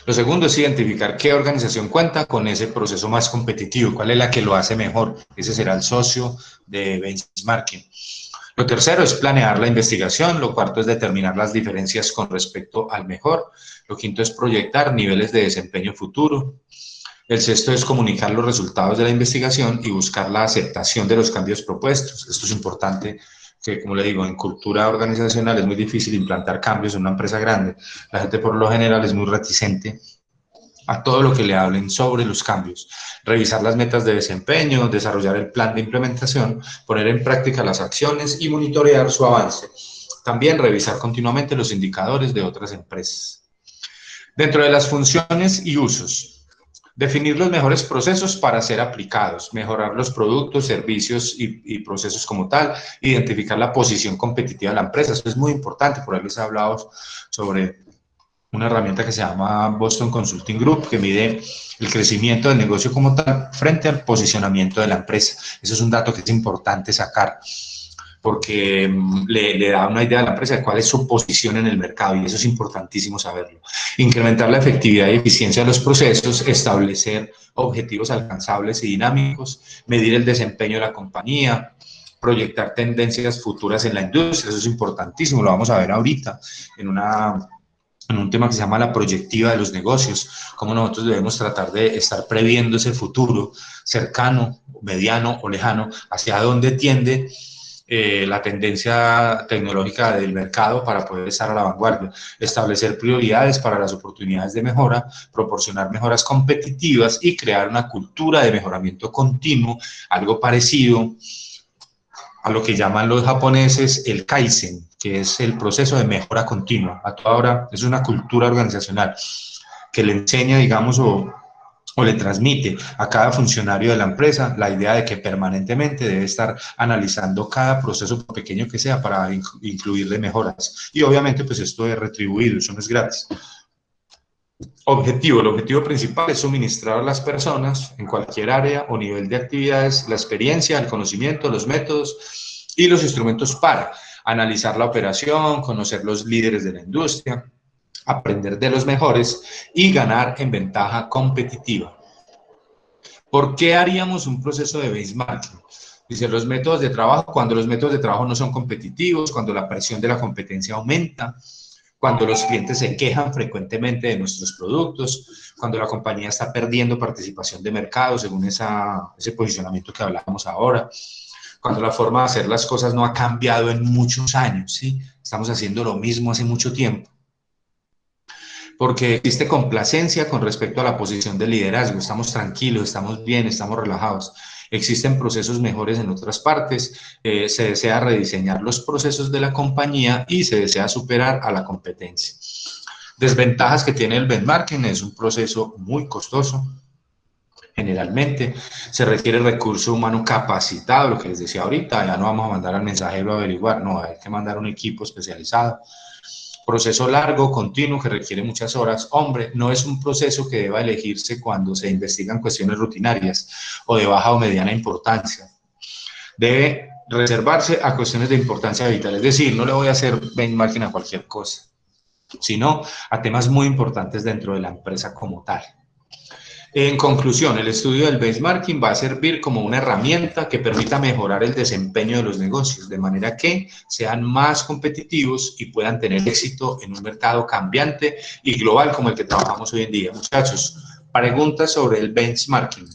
Lo segundo es identificar qué organización cuenta con ese proceso más competitivo, cuál es la que lo hace mejor. Ese será el socio de benchmarking. Lo tercero es planear la investigación. Lo cuarto es determinar las diferencias con respecto al mejor. Lo quinto es proyectar niveles de desempeño futuro. El sexto es comunicar los resultados de la investigación y buscar la aceptación de los cambios propuestos. Esto es importante, que como le digo, en cultura organizacional es muy difícil implantar cambios en una empresa grande. La gente por lo general es muy reticente a todo lo que le hablen sobre los cambios. Revisar las metas de desempeño, desarrollar el plan de implementación, poner en práctica las acciones y monitorear su avance. También revisar continuamente los indicadores de otras empresas. Dentro de las funciones y usos, definir los mejores procesos para ser aplicados, mejorar los productos, servicios y procesos como tal, identificar la posición competitiva de la empresa. Esto es muy importante, por ahí les he hablado sobre una herramienta que se llama Boston Consulting Group, que mide el crecimiento del negocio como tal frente al posicionamiento de la empresa. Eso es un dato que es importante sacar, porque le da una idea a la empresa de cuál es su posición en el mercado, y eso es importantísimo saberlo. Incrementar la efectividad y eficiencia de los procesos, establecer objetivos alcanzables y dinámicos, medir el desempeño de la compañía, proyectar tendencias futuras en la industria. Eso es importantísimo, lo vamos a ver ahorita en un tema que se llama la proyectiva de los negocios, cómo nosotros debemos tratar de estar previendo ese futuro cercano, mediano o lejano, hacia dónde tiende la tendencia tecnológica del mercado para poder estar a la vanguardia, establecer prioridades para las oportunidades de mejora, proporcionar mejoras competitivas y crear una cultura de mejoramiento continuo, algo parecido a lo que llaman los japoneses el Kaizen, que es el proceso de mejora continua. A toda hora es una cultura organizacional que le enseña, digamos, o le transmite a cada funcionario de la empresa la idea de que permanentemente debe estar analizando cada proceso, por pequeño que sea, para incluirle mejoras. Y obviamente, pues esto es retribuido, eso no es gratis. Objetivo. El objetivo principal es suministrar a las personas en cualquier área o nivel de actividades la experiencia, el conocimiento, los métodos y los instrumentos para analizar la operación, conocer los líderes de la industria, aprender de los mejores y ganar en ventaja competitiva. ¿Por qué haríamos un proceso de benchmarking? Dice, los métodos de trabajo, cuando los métodos de trabajo no son competitivos, cuando la presión de la competencia aumenta, cuando los clientes se quejan frecuentemente de nuestros productos, cuando la compañía está perdiendo participación de mercado, según ese posicionamiento que hablábamos ahora, cuando la forma de hacer las cosas no ha cambiado en muchos años, ¿sí? Estamos haciendo lo mismo hace mucho tiempo. Porque existe complacencia con respecto a la posición de liderazgo, estamos tranquilos, estamos bien, estamos relajados. Existen procesos mejores en otras partes, se desea rediseñar los procesos de la compañía y se desea superar a la competencia. Desventajas que tiene el benchmarking: es un proceso muy costoso. Generalmente se requiere recurso humano capacitado, lo que les decía ahorita, ya no vamos a mandar al mensajero a averiguar, no, hay que mandar un equipo especializado. Proceso largo, continuo, que requiere muchas horas. Hombre, no es un proceso que deba elegirse cuando se investigan cuestiones rutinarias o de baja o mediana importancia. Debe reservarse a cuestiones de importancia vital, es decir, no le voy a hacer benchmarking a cualquier cosa, sino a temas muy importantes dentro de la empresa como tal. En conclusión, el estudio del benchmarking va a servir como una herramienta que permita mejorar el desempeño de los negocios, de manera que sean más competitivos y puedan tener éxito en un mercado cambiante y global como el que trabajamos hoy en día. Muchachos, preguntas sobre el benchmarking.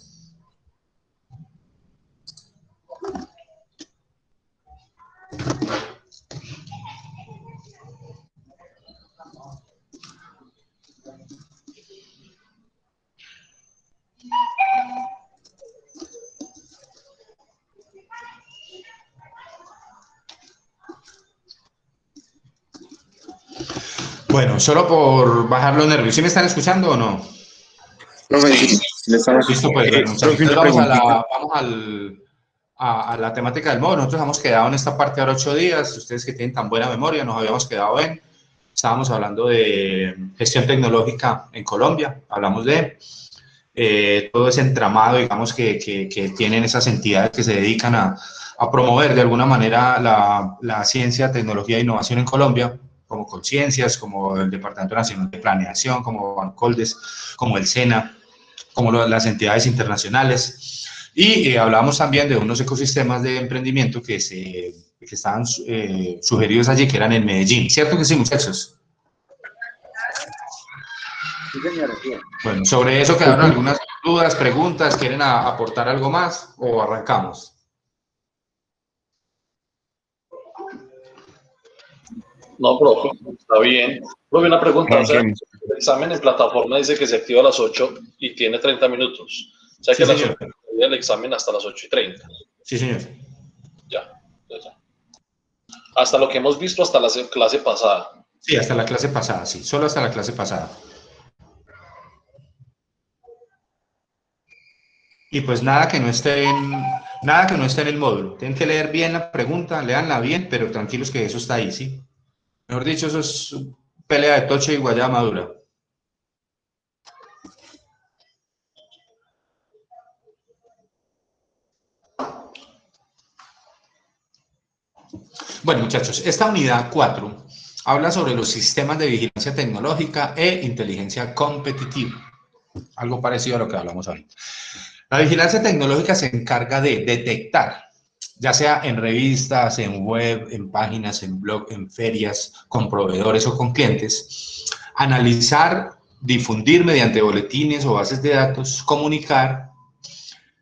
Bueno, solo por bajar los nervios. ¿Sí me están escuchando o no? Profe, sí, le estamos Listo, pues, bueno, profe, una vamos preguntita. a la temática del módulo. Nosotros hemos quedado en esta parte ahora 8 días. Ustedes que tienen tan buena memoria, nos habíamos quedado en estábamos hablando de gestión tecnológica en Colombia, hablamos de todo ese entramado, digamos, que tienen esas entidades que se dedican a promover de alguna manera la ciencia, tecnología e innovación en Colombia, como Colciencias, como el Departamento Nacional de Planeación, como Bancoldes, como el SENA, como las entidades internacionales. Y hablamos también de unos ecosistemas de emprendimiento que estaban sugeridos allí, que eran en Medellín. ¿Cierto que sí, muchachos? Sí, señora, sí. Bueno, sobre eso quedaron algunas dudas, preguntas. ¿Quieren aportar algo más o arrancamos? No, profe, está bien. Profe, una pregunta. O sea, el examen en plataforma dice que se activa a las 8 y tiene 30 minutos. O sea que Sí, a las señor. 8 el examen hasta las 8:30. Sí, señor. Ya. Hasta lo que hemos visto hasta la clase pasada. Sí, hasta la clase pasada, sí. Solo hasta la clase pasada. Y pues nada que no esté en el módulo. Tienen que leer bien la pregunta, léanla bien, pero tranquilos que eso está ahí, ¿sí? Mejor dicho, eso es pelea de tocho y guayaba madura. Bueno, muchachos, esta unidad 4 habla sobre los sistemas de vigilancia tecnológica e inteligencia competitiva. Algo parecido a lo que hablamos ahorita. La vigilancia tecnológica se encarga de detectar, ya sea en revistas, en web, en páginas, en blog, en ferias, con proveedores o con clientes, analizar, difundir mediante boletines o bases de datos, comunicar,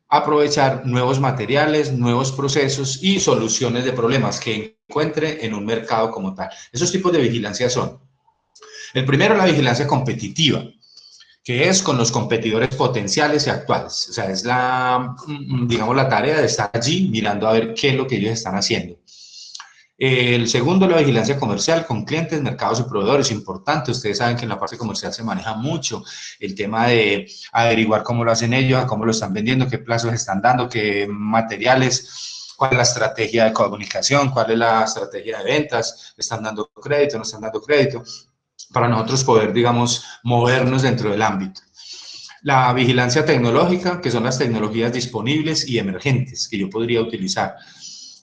aprovechar nuevos materiales, nuevos procesos y soluciones de problemas que encuentre en un mercado como tal. Esos tipos de vigilancia son: el primero, la vigilancia competitiva, que es con los competidores potenciales y actuales. O sea, es digamos, la tarea de estar allí mirando a ver qué es lo que ellos están haciendo. El segundo, la vigilancia comercial con clientes, mercados y proveedores. Importante, ustedes saben que en la parte comercial se maneja mucho el tema de averiguar cómo lo hacen ellos, cómo lo están vendiendo, qué plazos están dando, qué materiales, cuál es la estrategia de comunicación, cuál es la estrategia de ventas, están dando crédito, no están dando crédito, para nosotros poder, digamos, movernos dentro del ámbito. La vigilancia tecnológica, que son las tecnologías disponibles y emergentes que yo podría utilizar.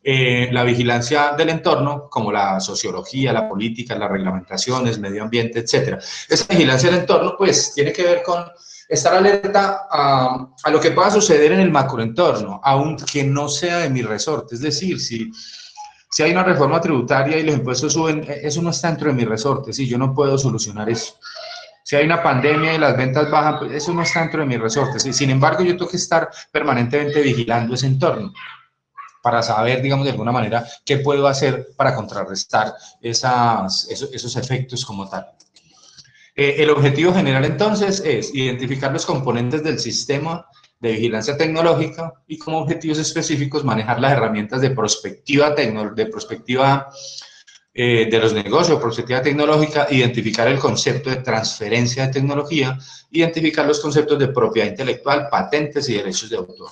La vigilancia del entorno, como la sociología, la política, las reglamentaciones, medio ambiente, etc. Esa vigilancia del entorno, pues, tiene que ver con estar alerta a lo que pueda suceder en el macroentorno, aunque no sea de mi resorte. Es decir, si hay una reforma tributaria y los impuestos suben, eso no está dentro de mi resorte, sí, yo no puedo solucionar eso. Si hay una pandemia y las ventas bajan, pues eso no está dentro de mi resorte, sí. Sin embargo, yo tengo que estar permanentemente vigilando ese entorno para saber, digamos, de alguna manera, qué puedo hacer para contrarrestar esos efectos como tal. El objetivo general, entonces, es identificar los componentes del sistema de vigilancia tecnológica y, como objetivos específicos, manejar las herramientas de prospectiva de los negocios, prospectiva tecnológica, identificar el concepto de transferencia de tecnología, identificar los conceptos de propiedad intelectual, patentes y derechos de autor.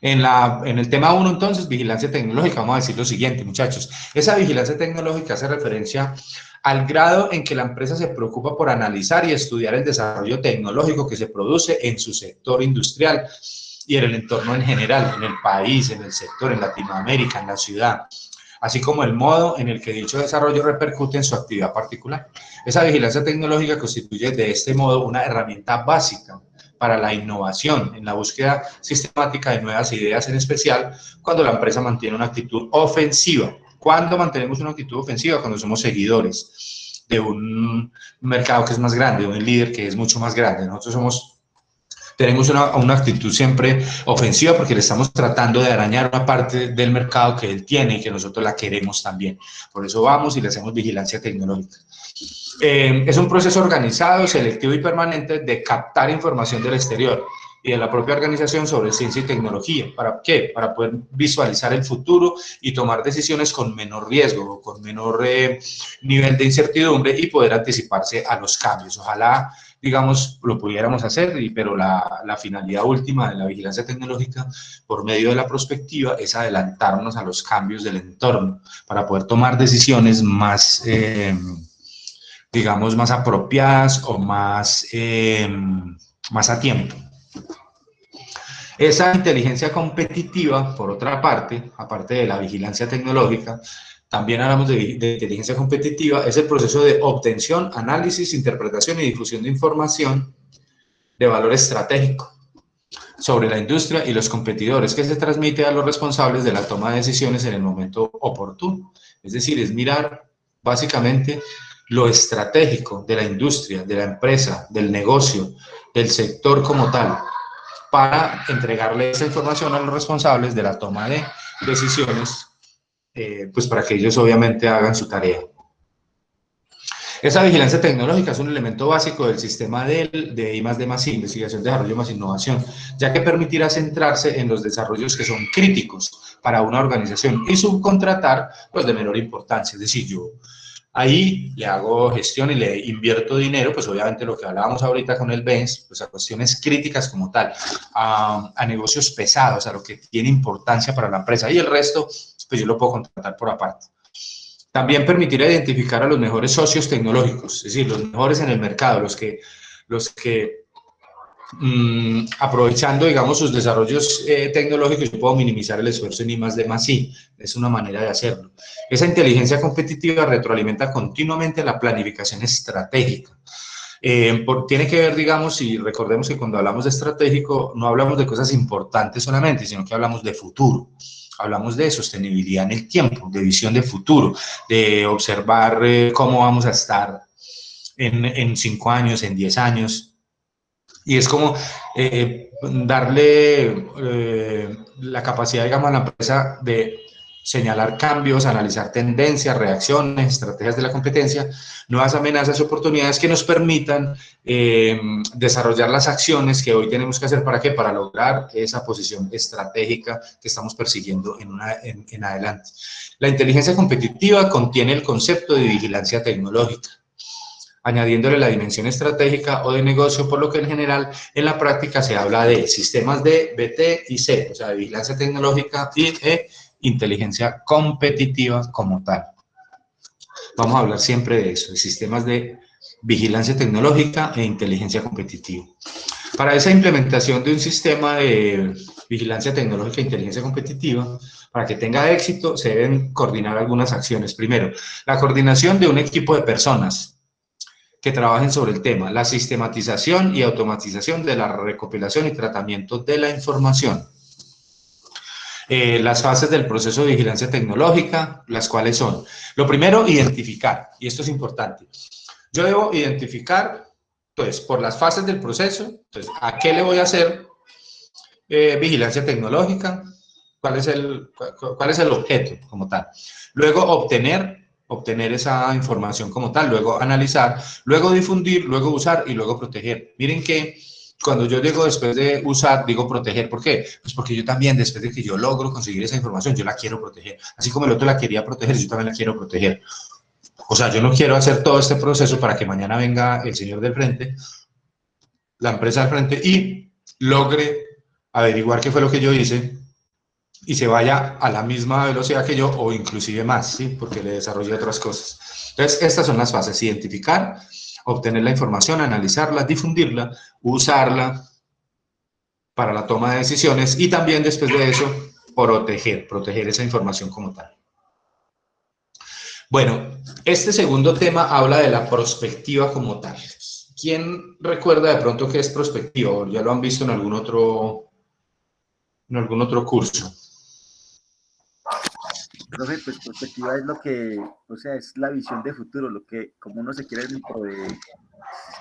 En el tema 1, entonces, vigilancia tecnológica, vamos a decir lo siguiente, muchachos. Esa vigilancia tecnológica hace referencia al grado en que la empresa se preocupa por analizar y estudiar el desarrollo tecnológico que se produce en su sector industrial y en el entorno en general, en el país, en el sector, en Latinoamérica, en la ciudad, así como el modo en el que dicho desarrollo repercute en su actividad particular. Esa vigilancia tecnológica constituye de este modo una herramienta básica para la innovación, en la búsqueda sistemática de nuevas ideas, en especial cuando la empresa mantiene una actitud ofensiva. ¿Cuándo mantenemos una actitud ofensiva? Cuando somos seguidores de un mercado que es más grande, de un líder que es mucho más grande. Nosotros tenemos una actitud siempre ofensiva porque le estamos tratando de arañar una parte del mercado que él tiene y que nosotros la queremos también. Por eso vamos y le hacemos vigilancia tecnológica. Es un proceso organizado, selectivo y permanente de captar información del exterior y de la propia organización sobre ciencia y tecnología. ¿Para qué? Para poder visualizar el futuro y tomar decisiones con menor riesgo, con menor nivel de incertidumbre y poder anticiparse a los cambios. Ojalá digamos, lo pudiéramos hacer, pero la finalidad última de la vigilancia tecnológica por medio de la prospectiva es adelantarnos a los cambios del entorno para poder tomar decisiones más, digamos, más apropiadas o más a tiempo. Esa inteligencia competitiva, por otra parte, aparte de la vigilancia tecnológica, también hablamos de inteligencia competitiva, es el proceso de obtención, análisis, interpretación y difusión de información de valor estratégico sobre la industria y los competidores que se transmite a los responsables de la toma de decisiones en el momento oportuno. Es decir, es mirar básicamente lo estratégico de la industria, de la empresa, del negocio, del sector como tal, para entregarle esa información a los responsables de la toma de decisiones, pues para que ellos obviamente hagan su tarea. Esa vigilancia tecnológica es un elemento básico del sistema de I+D+I, investigación, desarrollo más innovación, ya que permitirá centrarse en los desarrollos que son críticos para una organización y subcontratar los de menor importancia. Es decir, yo ahí le hago gestión y le invierto dinero, pues obviamente lo que hablábamos ahorita con el BENS, pues a cuestiones críticas como tal, a negocios pesados, a lo que tiene importancia para la empresa, y el resto, pues yo lo puedo contratar por aparte. También permitirá identificar a los mejores socios tecnológicos, es decir, los mejores en el mercado, los que aprovechando, digamos, sus desarrollos tecnológicos, yo puedo minimizar el esfuerzo en I+D+I. Es una manera de hacerlo. Esa inteligencia competitiva retroalimenta continuamente la planificación estratégica. Tiene que ver, digamos, y recordemos que cuando hablamos de estratégico, no hablamos de cosas importantes solamente, sino que hablamos de futuro. Hablamos de sostenibilidad en el tiempo, de visión de futuro, de observar cómo vamos a estar en 5 años, en 10 años. Y es como darle la capacidad, digamos, a la empresa de señalar cambios, analizar tendencias, reacciones, estrategias de la competencia, nuevas amenazas y oportunidades que nos permitan desarrollar las acciones que hoy tenemos que hacer. ¿Para qué? Para lograr esa posición estratégica que estamos persiguiendo en adelante. La inteligencia competitiva contiene el concepto de vigilancia tecnológica, añadiéndole la dimensión estratégica o de negocio, por lo que en general en la práctica se habla de sistemas de BT y C, o sea, de vigilancia tecnológica y inteligencia competitiva como tal. Vamos a hablar siempre de eso, de sistemas de vigilancia tecnológica e inteligencia competitiva. Para esa implementación de un sistema de vigilancia tecnológica e inteligencia competitiva, para que tenga éxito, se deben coordinar algunas acciones. Primero, la coordinación de un equipo de personas que trabajen sobre el tema, la sistematización y automatización de la recopilación y tratamiento de la información. Las fases del proceso de vigilancia tecnológica, las cuales son, lo primero, identificar, y esto es importante. Yo debo identificar, entonces, por las fases del proceso, entonces, ¿a qué le voy a hacer vigilancia tecnológica? ¿Cuál es el objeto como tal? Luego, obtener esa información como tal, luego analizar, luego difundir, luego usar y luego proteger. Miren que cuando yo digo después de usar, digo proteger. ¿Por qué? Pues porque yo también, después de que yo logro conseguir esa información, yo la quiero proteger. Así como el otro la quería proteger, yo también la quiero proteger. O sea, yo no quiero hacer todo este proceso para que mañana venga el señor del frente, la empresa del frente, y logre averiguar qué fue lo que yo hice y se vaya a la misma velocidad que yo o inclusive más, ¿sí? Porque le desarrollé otras cosas. Entonces, estas son las fases: identificar, obtener la información, analizarla, difundirla, usarla para la toma de decisiones y también después de eso, proteger esa información como tal. Bueno, este segundo tema habla de la prospectiva como tal. ¿Quién recuerda de pronto qué es prospectiva? ¿O ya lo han visto en algún otro curso? Profe, pues prospectiva es lo que, o sea, es la visión de futuro, lo que, como uno se quiere dentro de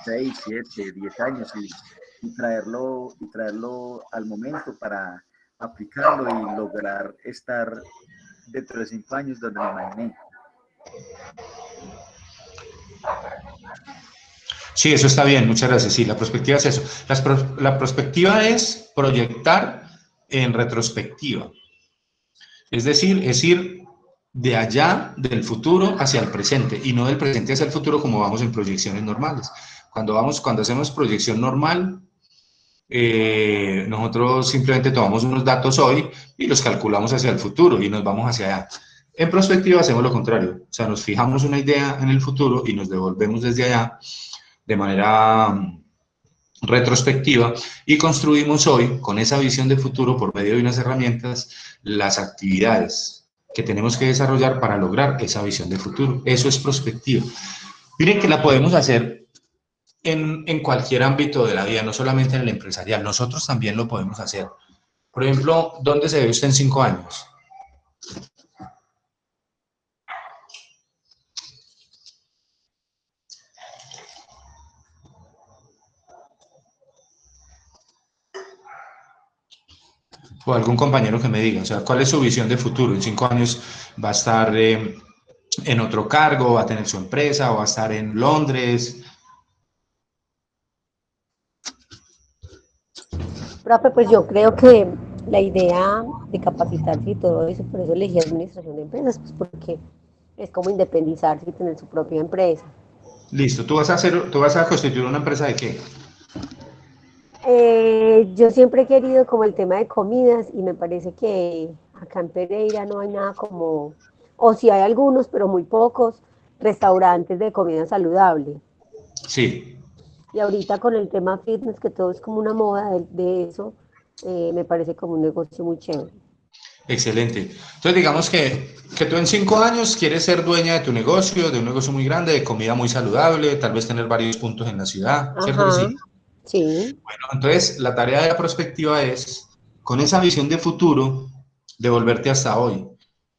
6, 7, 10 años y traerlo al momento para aplicarlo y lograr estar dentro de 5 años donde me imaginé. Sí, eso está bien, muchas gracias. Sí, la perspectiva es eso. La perspectiva es proyectar en retrospectiva. Es decir, es ir de allá, del futuro, hacia el presente, y no del presente hacia el futuro como vamos en proyecciones normales. Cuando hacemos proyección normal, nosotros simplemente tomamos unos datos hoy y los calculamos hacia el futuro y nos vamos hacia allá. En prospectiva hacemos lo contrario, o sea, nos fijamos una idea en el futuro y nos devolvemos desde allá de manera retrospectiva y construimos hoy, con esa visión de futuro, por medio de unas herramientas, las actividades que tenemos que desarrollar para lograr esa visión de futuro. Eso es prospectiva. Miren que la podemos hacer en cualquier ámbito de la vida, no solamente en el empresarial, nosotros también lo podemos hacer. Por ejemplo, ¿dónde se ve usted en 5 años? O algún compañero que me diga, o sea, ¿cuál es su visión de futuro? En 5 años va a estar en otro cargo, va a tener su empresa, o va a estar en Londres. Profe, pues yo creo que la idea de capacitarse y todo eso, por eso elegí administración de empresas, pues porque es como independizarse y tener su propia empresa. Listo, ¿tú vas a constituir una empresa de qué? Yo siempre he querido como el tema de comidas y me parece que acá en Pereira no hay nada como, o sí hay algunos, pero muy pocos, restaurantes de comida saludable. Sí. Y ahorita con el tema fitness, que todo es como una moda de eso, me parece como un negocio muy chévere. Excelente. Entonces digamos que tú en 5 años quieres ser dueña de tu negocio, de un negocio muy grande, de comida muy saludable, tal vez tener varios puntos en la ciudad, ¿cierto que sí? Sí. Bueno, entonces la tarea de la prospectiva es, con esa visión de futuro, devolverte hasta hoy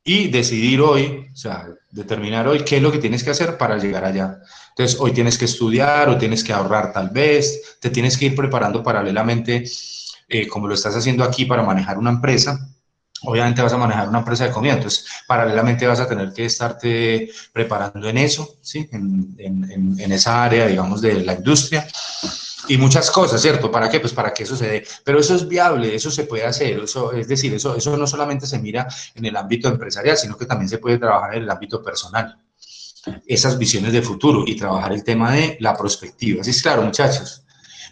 y decidir hoy, o sea, determinar hoy qué es lo que tienes que hacer para llegar allá. Entonces, hoy tienes que estudiar o tienes que ahorrar tal vez, te tienes que ir preparando paralelamente, como lo estás haciendo aquí para manejar una empresa. Obviamente vas a manejar una empresa de comida, entonces paralelamente vas a tener que estarte preparando en eso, ¿sí? En esa área, digamos, de la industria. Y muchas cosas, ¿cierto? ¿Para qué? Pues para que eso se dé. Pero eso es viable, eso se puede hacer. Eso, es decir, eso no solamente se mira en el ámbito empresarial, sino que también se puede trabajar en el ámbito personal. Esas visiones de futuro y trabajar el tema de la prospectiva. Así es claro, muchachos.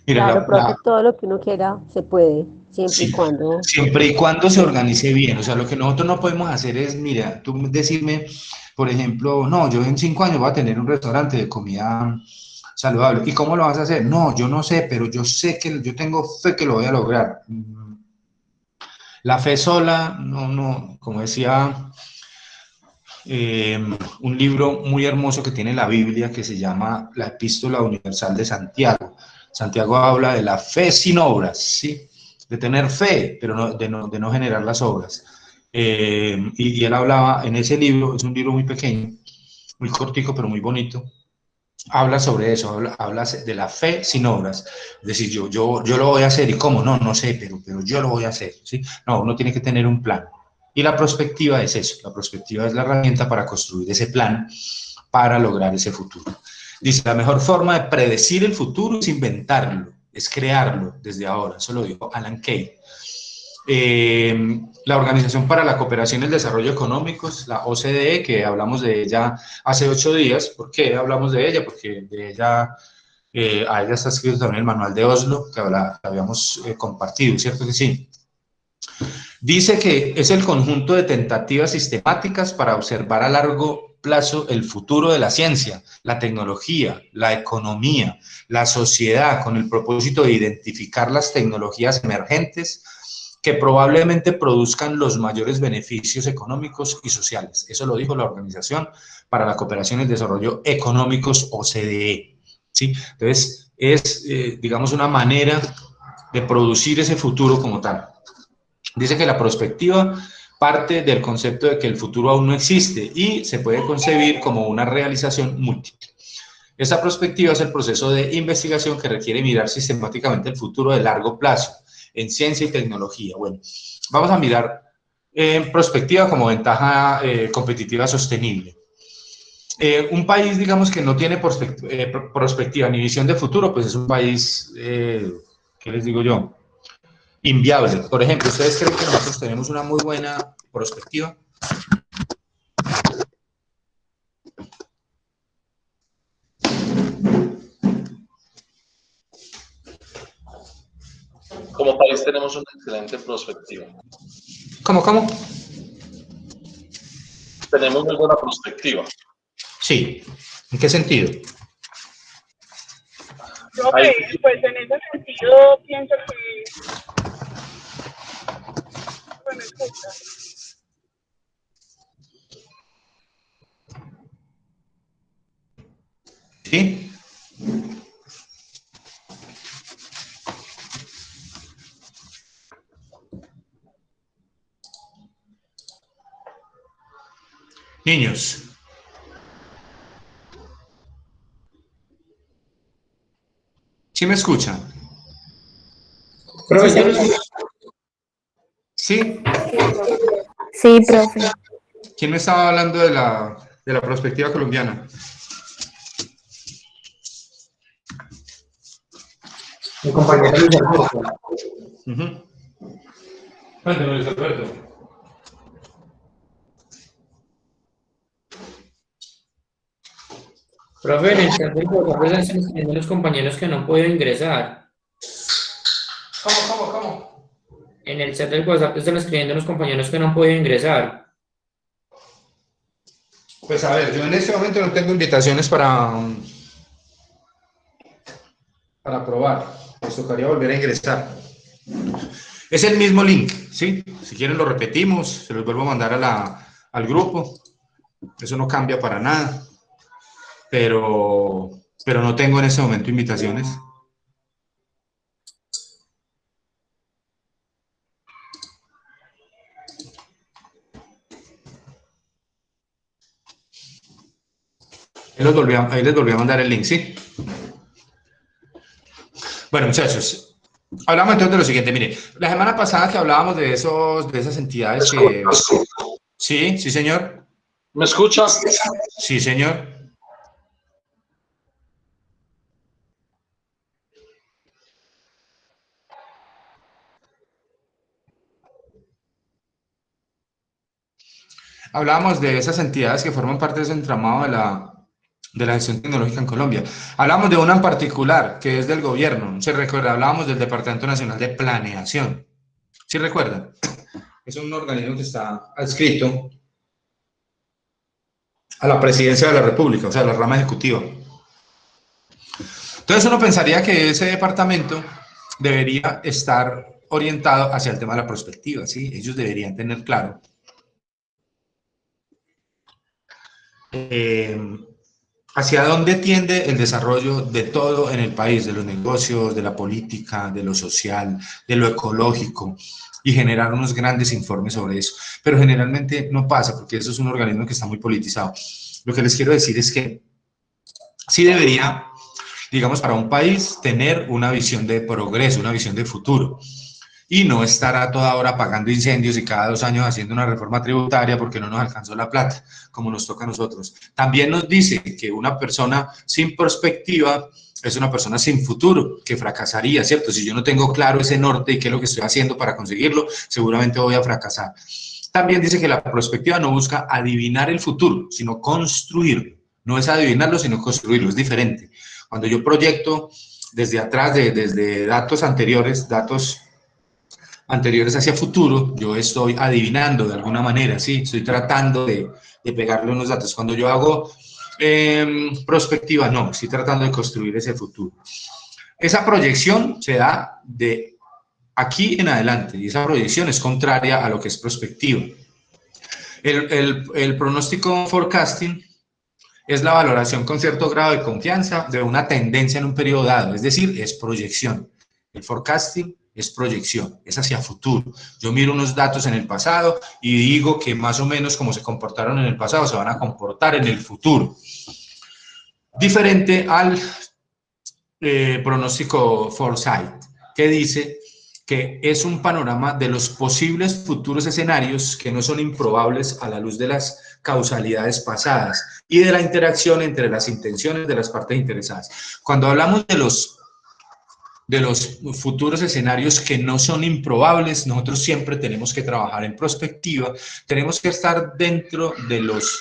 Miren, Claro, profe, todo lo que uno quiera se puede, siempre y cuando... Siempre y cuando se organice bien. O sea, lo que nosotros no podemos hacer es, mira, tú decirme, por ejemplo, no, yo en 5 años voy a tener un restaurante de comida saludable. ¿Y cómo lo vas a hacer? No, yo no sé, pero yo sé que yo tengo fe que lo voy a lograr. La fe sola, no, como decía un libro muy hermoso que tiene la Biblia que se llama La Epístola Universal de Santiago. Santiago habla de la fe sin obras, ¿sí? De tener fe, pero de no generar las obras. Y él hablaba en ese libro, es un libro muy pequeño, muy cortico, pero muy bonito. Habla sobre eso, habla de la fe sin obras. Es decir, yo lo voy a hacer, ¿y cómo? No sé, pero yo lo voy a hacer, ¿sí? No, uno tiene que tener un plan. Y la prospectiva es eso, la prospectiva es la herramienta para construir ese plan para lograr ese futuro. Dice, la mejor forma de predecir el futuro es inventarlo, es crearlo desde ahora, eso lo dijo Alan Kay. La Organización para la Cooperación y el Desarrollo Económicos, la OCDE, que hablamos de ella hace 8 días. ¿Por qué hablamos de ella? Porque de ella, a ella está escrito también el manual de Oslo, que habíamos compartido, ¿cierto que sí? Dice que es el conjunto de tentativas sistemáticas para observar a largo plazo el futuro de la ciencia, la tecnología, la economía, la sociedad, con el propósito de identificar las tecnologías emergentes que probablemente produzcan los mayores beneficios económicos y sociales. Eso lo dijo la Organización para la Cooperación y el Desarrollo Económicos, OCDE. ¿Sí? Entonces, es, digamos, una manera de producir ese futuro como tal. Dice que la prospectiva parte del concepto de que el futuro aún no existe y se puede concebir como una realización múltiple. Esta prospectiva es el proceso de investigación que requiere mirar sistemáticamente el futuro de largo plazo en ciencia y tecnología. Bueno, vamos a mirar prospectiva como ventaja competitiva sostenible. Un país, digamos, que no tiene prospectiva ni visión de futuro, pues es un país, ¿qué les digo yo? Inviable. Por ejemplo, ¿ustedes creen que nosotros tenemos una muy buena prospectiva? país tenemos una excelente perspectiva. ¿Cómo? Tenemos muy buena perspectiva. Sí. ¿En qué sentido? Profe, pues en ese sentido pienso que... Bueno, escucha. ¿Sí? Niños. ¿Sí me escuchan? Profe, yo lo escucho. ¿Sí? Sí, profe. ¿Quién me estaba hablando de la perspectiva colombiana? Mi compañero Luis Alberto. Cuéntame, Luis Alberto. Profe, en el chat del WhatsApp están escribiendo los compañeros que no han podido ingresar. ¿Cómo? En el chat del WhatsApp están escribiendo los compañeros que no han podido ingresar. Pues a ver, yo en este momento no tengo invitaciones para probar. Les tocaría volver a ingresar. Es el mismo link, ¿sí? Si quieren lo repetimos, se los vuelvo a mandar al grupo. Eso no cambia para nada. Pero no tengo en este momento invitaciones. Ahí les volví a mandar el link, ¿sí? Bueno, muchachos, hablamos entonces de lo siguiente. Mire, la semana pasada que hablábamos de esas entidades que... Sí, señor. ¿Me escuchas? Sí, señor. Hablábamos de esas entidades que forman parte de ese entramado de la gestión tecnológica en Colombia. Hablamos de una en particular, que es del gobierno. ¿Se recuerda? Hablábamos del Departamento Nacional de Planeación. ¿Sí recuerdan? Es un organismo que está adscrito a la Presidencia de la República, o sea, a la rama ejecutiva. Entonces uno pensaría que ese departamento debería estar orientado hacia el tema de la prospectiva, ¿sí? Ellos deberían tener claro hacia dónde tiende el desarrollo de todo en el país, de los negocios, de la política, de lo social, de lo ecológico, y generar unos grandes informes sobre eso. Pero generalmente no pasa, porque eso es un organismo que está muy politizado. Lo que les quiero decir es que sí debería, digamos, para un país tener una visión de progreso, una visión de futuro, y no estar a toda hora apagando incendios y cada 2 años haciendo una reforma tributaria porque no nos alcanzó la plata, como nos toca a nosotros. También nos dice que una persona sin perspectiva es una persona sin futuro, que fracasaría, ¿cierto? Si yo no tengo claro ese norte y qué es lo que estoy haciendo para conseguirlo, seguramente voy a fracasar. También dice que la perspectiva no busca adivinar el futuro, sino construirlo. No es adivinarlo, sino construirlo, es diferente. Cuando yo proyecto desde atrás, desde datos anteriores hacia futuro, yo estoy adivinando de alguna manera, ¿sí? Estoy tratando de pegarle unos datos. Cuando yo hago prospectiva, no, estoy tratando de construir ese futuro. Esa proyección se da de aquí en adelante, y esa proyección es contraria a lo que es prospectiva. El pronóstico forecasting es la valoración con cierto grado de confianza de una tendencia en un periodo dado, es decir, es proyección. El forecasting es proyección, es hacia futuro. Yo miro unos datos en el pasado y digo que más o menos como se comportaron en el pasado se van a comportar en el futuro. Diferente al pronóstico foresight, que dice que es un panorama de los posibles futuros escenarios que no son improbables a la luz de las causalidades pasadas y de la interacción entre las intenciones de las partes interesadas. Cuando hablamos de los futuros escenarios que no son improbables, nosotros siempre tenemos que trabajar en prospectiva, tenemos que estar dentro de los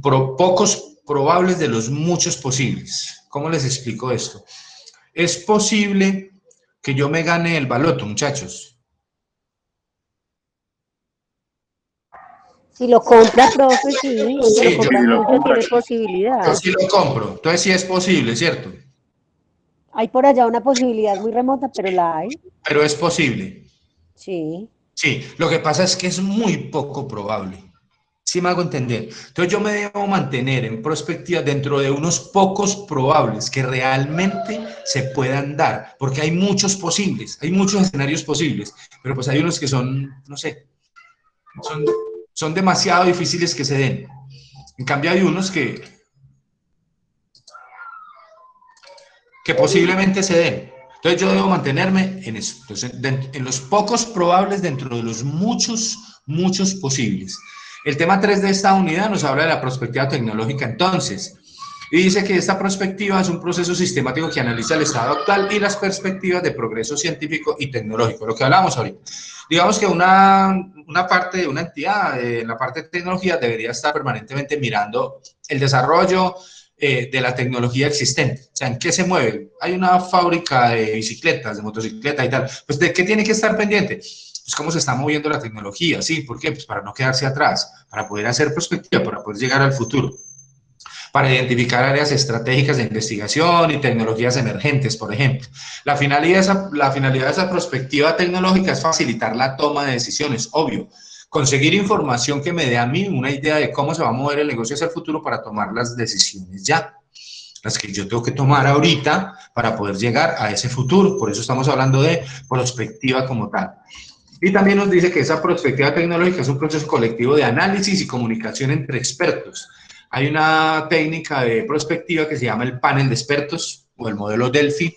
pocos probables de los muchos posibles. ¿Cómo les explico esto? Es posible que yo me gane el baloto, muchachos. Si lo compra, profe, sí, si Sí, lo compra mucho, tiene posibilidad. yo sí lo compro, entonces sí es posible, ¿cierto? Hay por allá una posibilidad muy remota, pero la hay. Pero es posible. Sí. Sí, lo que pasa es que es muy poco probable. ¿Sí me hago entender? Entonces yo me debo mantener en perspectiva dentro de unos pocos probables que realmente se puedan dar, porque hay muchos posibles, hay muchos escenarios posibles, pero pues hay unos que son, no sé, son demasiado difíciles que se den. En cambio hay unos que posiblemente se den. Entonces yo debo mantenerme en eso. Entonces, en los pocos probables dentro de los muchos posibles. El tema 3 de esta unidad nos habla de la perspectiva tecnológica entonces. Y dice que esta perspectiva es un proceso sistemático que analiza el estado actual y las perspectivas de progreso científico y tecnológico, lo que hablábamos ahorita. Digamos que una parte de una entidad, en la parte de tecnología, debería estar permanentemente mirando el desarrollo de la tecnología existente. O sea, ¿en qué se mueve? Hay una fábrica de bicicletas, de motocicletas y tal. Pues, ¿de qué tiene que estar pendiente? Pues cómo se está moviendo la tecnología, ¿sí? ¿Por qué? Pues para no quedarse atrás, para poder hacer perspectiva, para poder llegar al futuro, para identificar áreas estratégicas de investigación y tecnologías emergentes, por ejemplo. La finalidad de esa perspectiva tecnológica es facilitar la toma de decisiones, obvio. Conseguir información que me dé a mí una idea de cómo se va a mover el negocio hacia el futuro para tomar las decisiones ya. Las que yo tengo que tomar ahorita para poder llegar a ese futuro. Por eso estamos hablando de perspectiva como tal. Y también nos dice que esa perspectiva tecnológica es un proceso colectivo de análisis y comunicación entre expertos. Hay una técnica de perspectiva que se llama el panel de expertos o el modelo Delphi,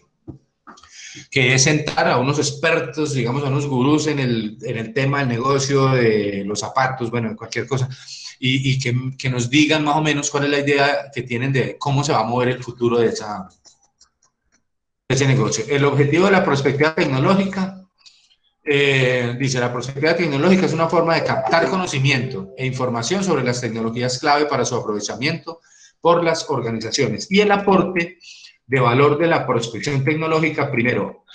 que es sentar a unos expertos, digamos, a unos gurús en el tema del negocio, de los zapatos, bueno, de cualquier cosa, y que nos digan más o menos cuál es la idea que tienen de cómo se va a mover el futuro de ese negocio. El objetivo de la perspectiva tecnológica, dice, la perspectiva tecnológica es una forma de captar conocimiento e información sobre las tecnologías clave para su aprovechamiento por las organizaciones. Y el aporte de valor de la prospección tecnológica, primero,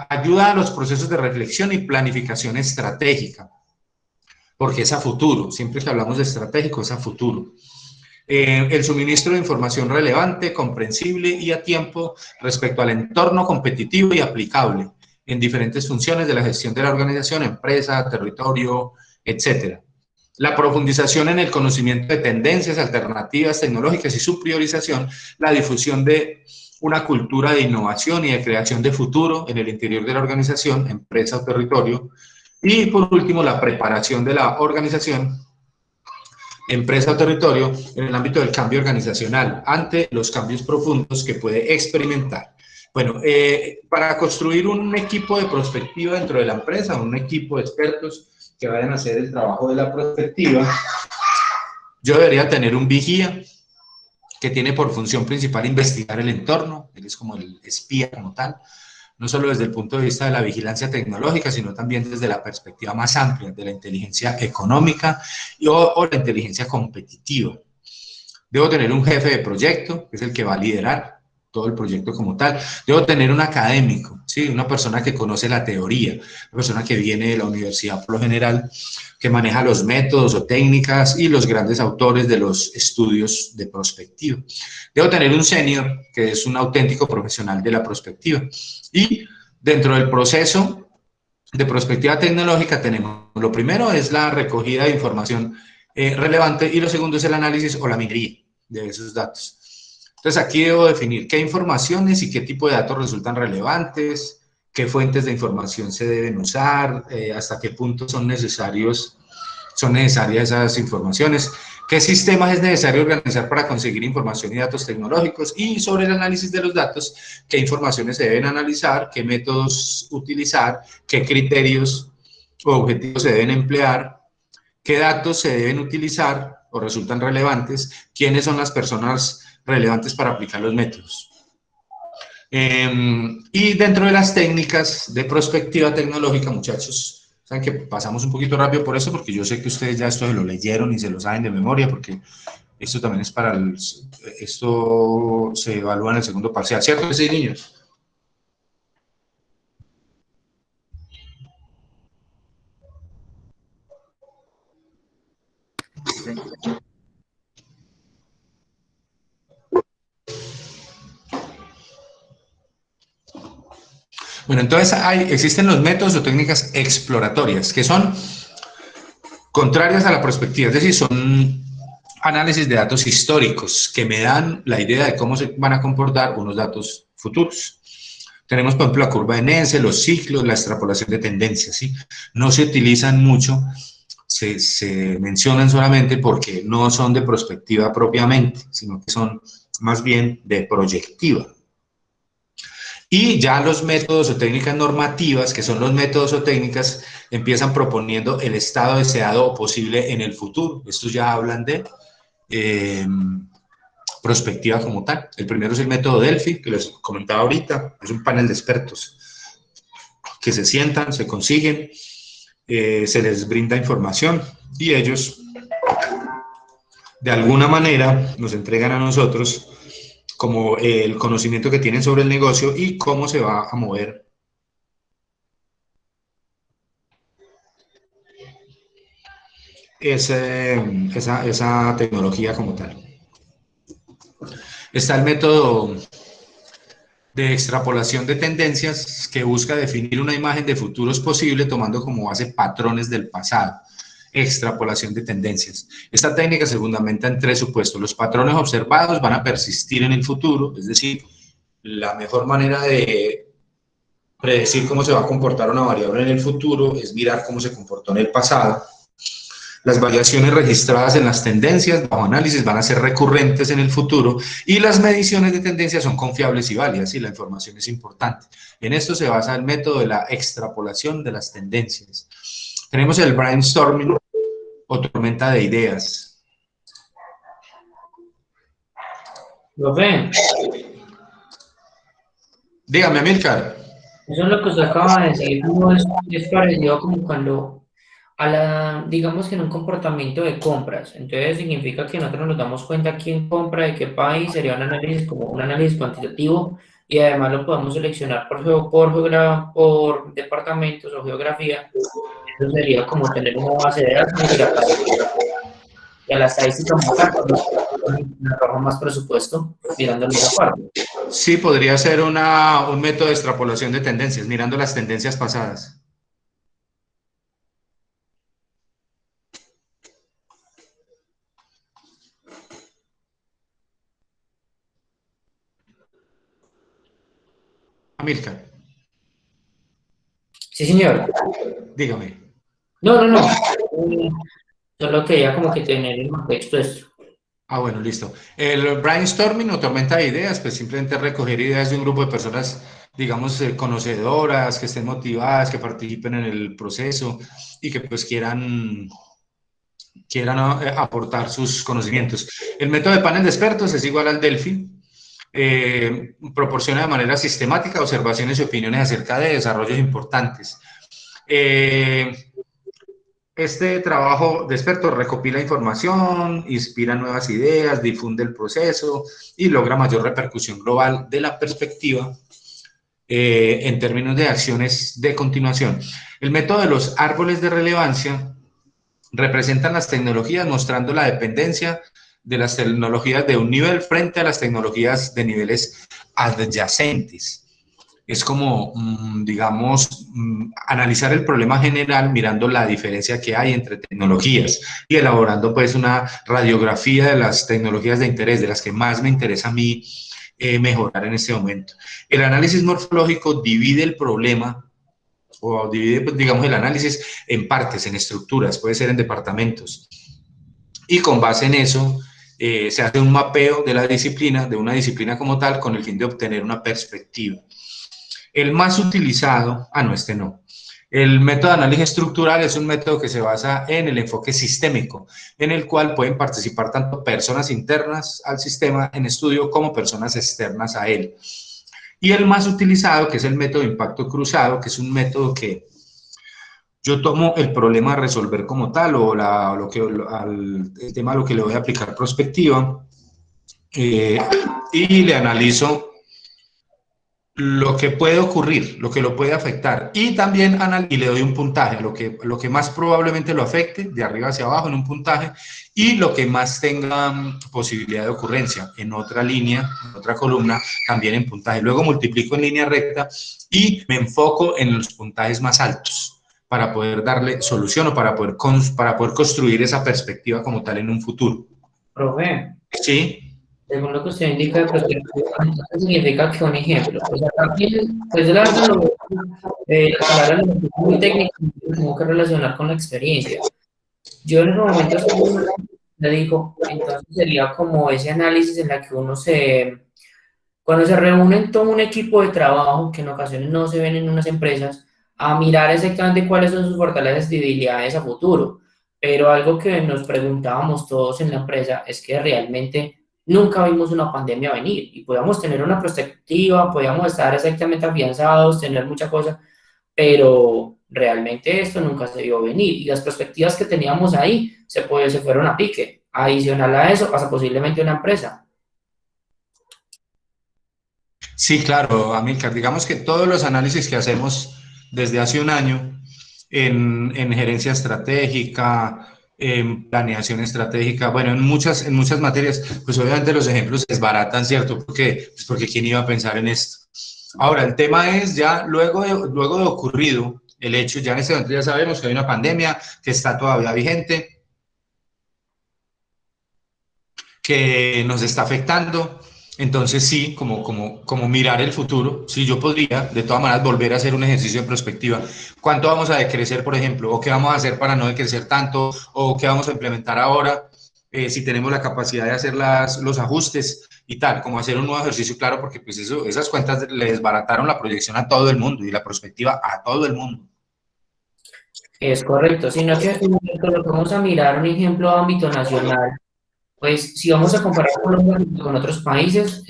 ayuda a los procesos de reflexión y planificación estratégica, porque es a futuro, siempre que hablamos de estratégico es a futuro. El suministro de información relevante, comprensible y a tiempo respecto al entorno competitivo y aplicable en diferentes funciones de la gestión de la organización, empresa, territorio, etc. La profundización en el conocimiento de tendencias, alternativas tecnológicas y su priorización, la difusión de una cultura de innovación y de creación de futuro en el interior de la organización, empresa o territorio. Y por último, la preparación de la organización, empresa o territorio en el ámbito del cambio organizacional ante los cambios profundos que puede experimentar. Bueno, para construir un equipo de prospectiva dentro de la empresa, un equipo de expertos que vayan a hacer el trabajo de la prospectiva, yo debería tener un vigía que tiene por función principal investigar el entorno, él es como el espía como tal, no solo desde el punto de vista de la vigilancia tecnológica, sino también desde la perspectiva más amplia de la inteligencia económica o la inteligencia competitiva. Debo tener un jefe de proyecto, que es el que va a liderar todo el proyecto como tal. Debo tener un académico, ¿sí? Una persona que conoce la teoría, una persona que viene de la universidad por lo general, que maneja los métodos o técnicas y los grandes autores de los estudios de prospectiva. Debo tener un senior, que es un auténtico profesional de la prospectiva. Y dentro del proceso de prospectiva tecnológica tenemos, lo primero es la recogida de información relevante y lo segundo es el análisis o la minería de esos datos. Entonces aquí debo definir qué informaciones y qué tipo de datos resultan relevantes, qué fuentes de información se deben usar, hasta qué punto son necesarias esas informaciones, qué sistemas es necesario organizar para conseguir información y datos tecnológicos y sobre el análisis de los datos, qué informaciones se deben analizar, qué métodos utilizar, qué criterios o objetivos se deben emplear, qué datos se deben utilizar o resultan relevantes, quiénes son las personas relevantes para aplicar los métodos. Y dentro de las técnicas de prospectiva tecnológica, muchachos, saben que pasamos un poquito rápido por eso, porque yo sé que ustedes ya esto se lo leyeron y se lo saben de memoria, porque esto también es para esto se evalúa en el segundo parcial, ¿cierto que sí, niños? Sí. Bueno, entonces existen los métodos o técnicas exploratorias, que son contrarias a la prospectiva, es decir, son análisis de datos históricos que me dan la idea de cómo se van a comportar unos datos futuros. Tenemos, por ejemplo, la curva de Nance, los ciclos, la extrapolación de tendencias, ¿sí? No se utilizan mucho, se mencionan solamente porque no son de prospectiva propiamente, sino que son más bien de proyectiva. Y ya los métodos o técnicas normativas, que son los métodos o técnicas, empiezan proponiendo el estado deseado o posible en el futuro. Estos ya hablan de prospectiva como tal. El primero es el método Delphi, que les comentaba ahorita. Es un panel de expertos que se sientan, se consiguen, se les brinda información y ellos, de alguna manera, nos entregan a nosotros como el conocimiento que tienen sobre el negocio y cómo se va a mover esa tecnología como tal. Está el método de extrapolación de tendencias, que busca definir una imagen de futuros posible tomando como base patrones del pasado. Extrapolación de tendencias. Esta técnica se fundamenta en 3 supuestos. Los patrones observados van a persistir en el futuro, es decir, la mejor manera de predecir cómo se va a comportar una variable en el futuro es mirar cómo se comportó en el pasado. Las variaciones registradas en las tendencias bajo análisis van a ser recurrentes en el futuro y las mediciones de tendencias son confiables y válidas, y la información es importante. En esto se basa el método de la extrapolación de las tendencias. Tenemos el brainstorming o tormenta de ideas. ¿Lo ven? Dígame, Amílcar. Eso es lo que usted acaba de decir, no es parecido como cuando, digamos que en un comportamiento de compras, entonces significa que nosotros nos damos cuenta quién compra, de qué país, sería un análisis como un análisis cuantitativo, y además lo podemos seleccionar por departamentos o geografía. Eso sería como tener una base de datos y a la estadística arroja más presupuesto mirando esa parte. Sí, podría ser un método de extrapolación de tendencias, mirando las tendencias pasadas. Amílcar. Sí, señor. Dígame. No. Solo quería como que tener el contexto de esto. Ah, bueno, listo. El brainstorming o tormenta de ideas, pues simplemente recoger ideas de un grupo de personas, digamos, conocedoras, que estén motivadas, que participen en el proceso y que pues quieran aportar sus conocimientos. El método de panel de expertos es igual al Delphi. Proporciona de manera sistemática observaciones y opiniones acerca de desarrollos importantes. Este trabajo de expertos recopila información, inspira nuevas ideas, difunde el proceso y logra mayor repercusión global de la perspectiva en términos de acciones de continuación. El método de los árboles de relevancia representan las tecnologías mostrando la dependencia de las tecnologías de un nivel frente a las tecnologías de niveles adyacentes. Es como, digamos, analizar el problema general mirando la diferencia que hay entre tecnologías y elaborando pues una radiografía de las tecnologías de interés, de las que más me interesa a mí mejorar en este momento. El análisis morfológico divide el problema o divide, pues, digamos, el análisis en partes, en estructuras, puede ser en departamentos. Y con base en eso se hace un mapeo de la disciplina, de una disciplina como tal, con el fin de obtener una perspectiva. El más utilizado, este no. El método de análisis estructural es un método que se basa en el enfoque sistémico, en el cual pueden participar tanto personas internas al sistema en estudio como personas externas a él. Y el más utilizado, que es el método de impacto cruzado, que es un método que yo tomo el problema a resolver como tal, o el tema a lo que le voy a aplicar prospectiva, y le analizo lo que puede ocurrir, lo que lo puede afectar, y también y le doy un puntaje a lo que más probablemente lo afecte, de arriba hacia abajo en un puntaje, y lo que más tenga posibilidad de ocurrencia en otra línea, en otra columna, también en puntaje. Luego multiplico en línea recta y me enfoco en los puntajes más altos para poder darle solución o para poder construir esa perspectiva como tal en un futuro. Profe, Sí. según lo que usted indica de perspectiva, entonces significa que un ejemplo, pues acá tiene, pues la verdad la palabra es muy técnica, tengo que relacionar con la experiencia. Yo en esos momentos le digo, entonces sería como ese análisis en la que cuando se reúnen todo un equipo de trabajo, que en ocasiones no se ven en unas empresas, a mirar exactamente cuáles son sus fortalezas y debilidades a futuro. Pero algo que nos preguntábamos todos en la empresa es que realmente nunca vimos una pandemia venir y podíamos tener una perspectiva, podíamos estar exactamente afianzados, tener muchas cosas, pero realmente esto nunca se vio venir y las perspectivas que teníamos ahí se fueron a pique. Adicional a eso, pasa posiblemente una empresa. Sí, claro, Amílcar. Digamos que todos los análisis que hacemos desde hace un año en gerencia estratégica, en planeación estratégica, bueno, en muchas materias, pues obviamente los ejemplos se desbaratan, ¿cierto? Porque ¿quién iba a pensar en esto? Ahora, el tema es ya luego de ocurrido el hecho, ya en este momento ya sabemos que hay una pandemia que está todavía vigente, que nos está afectando. Entonces sí, como mirar el futuro, sí, yo podría de todas maneras volver a hacer un ejercicio de prospectiva. ¿Cuánto vamos a decrecer, por ejemplo? ¿O qué vamos a hacer para no decrecer tanto? ¿O qué vamos a implementar ahora? Si tenemos la capacidad de hacer los ajustes y tal, como hacer un nuevo ejercicio, claro, porque pues esas cuentas le desbarataron la proyección a todo el mundo y la prospectiva a todo el mundo. Es correcto, sino que lo que vamos a mirar un ejemplo a ámbito nacional. Pues si vamos a comparar Colombia con otros países,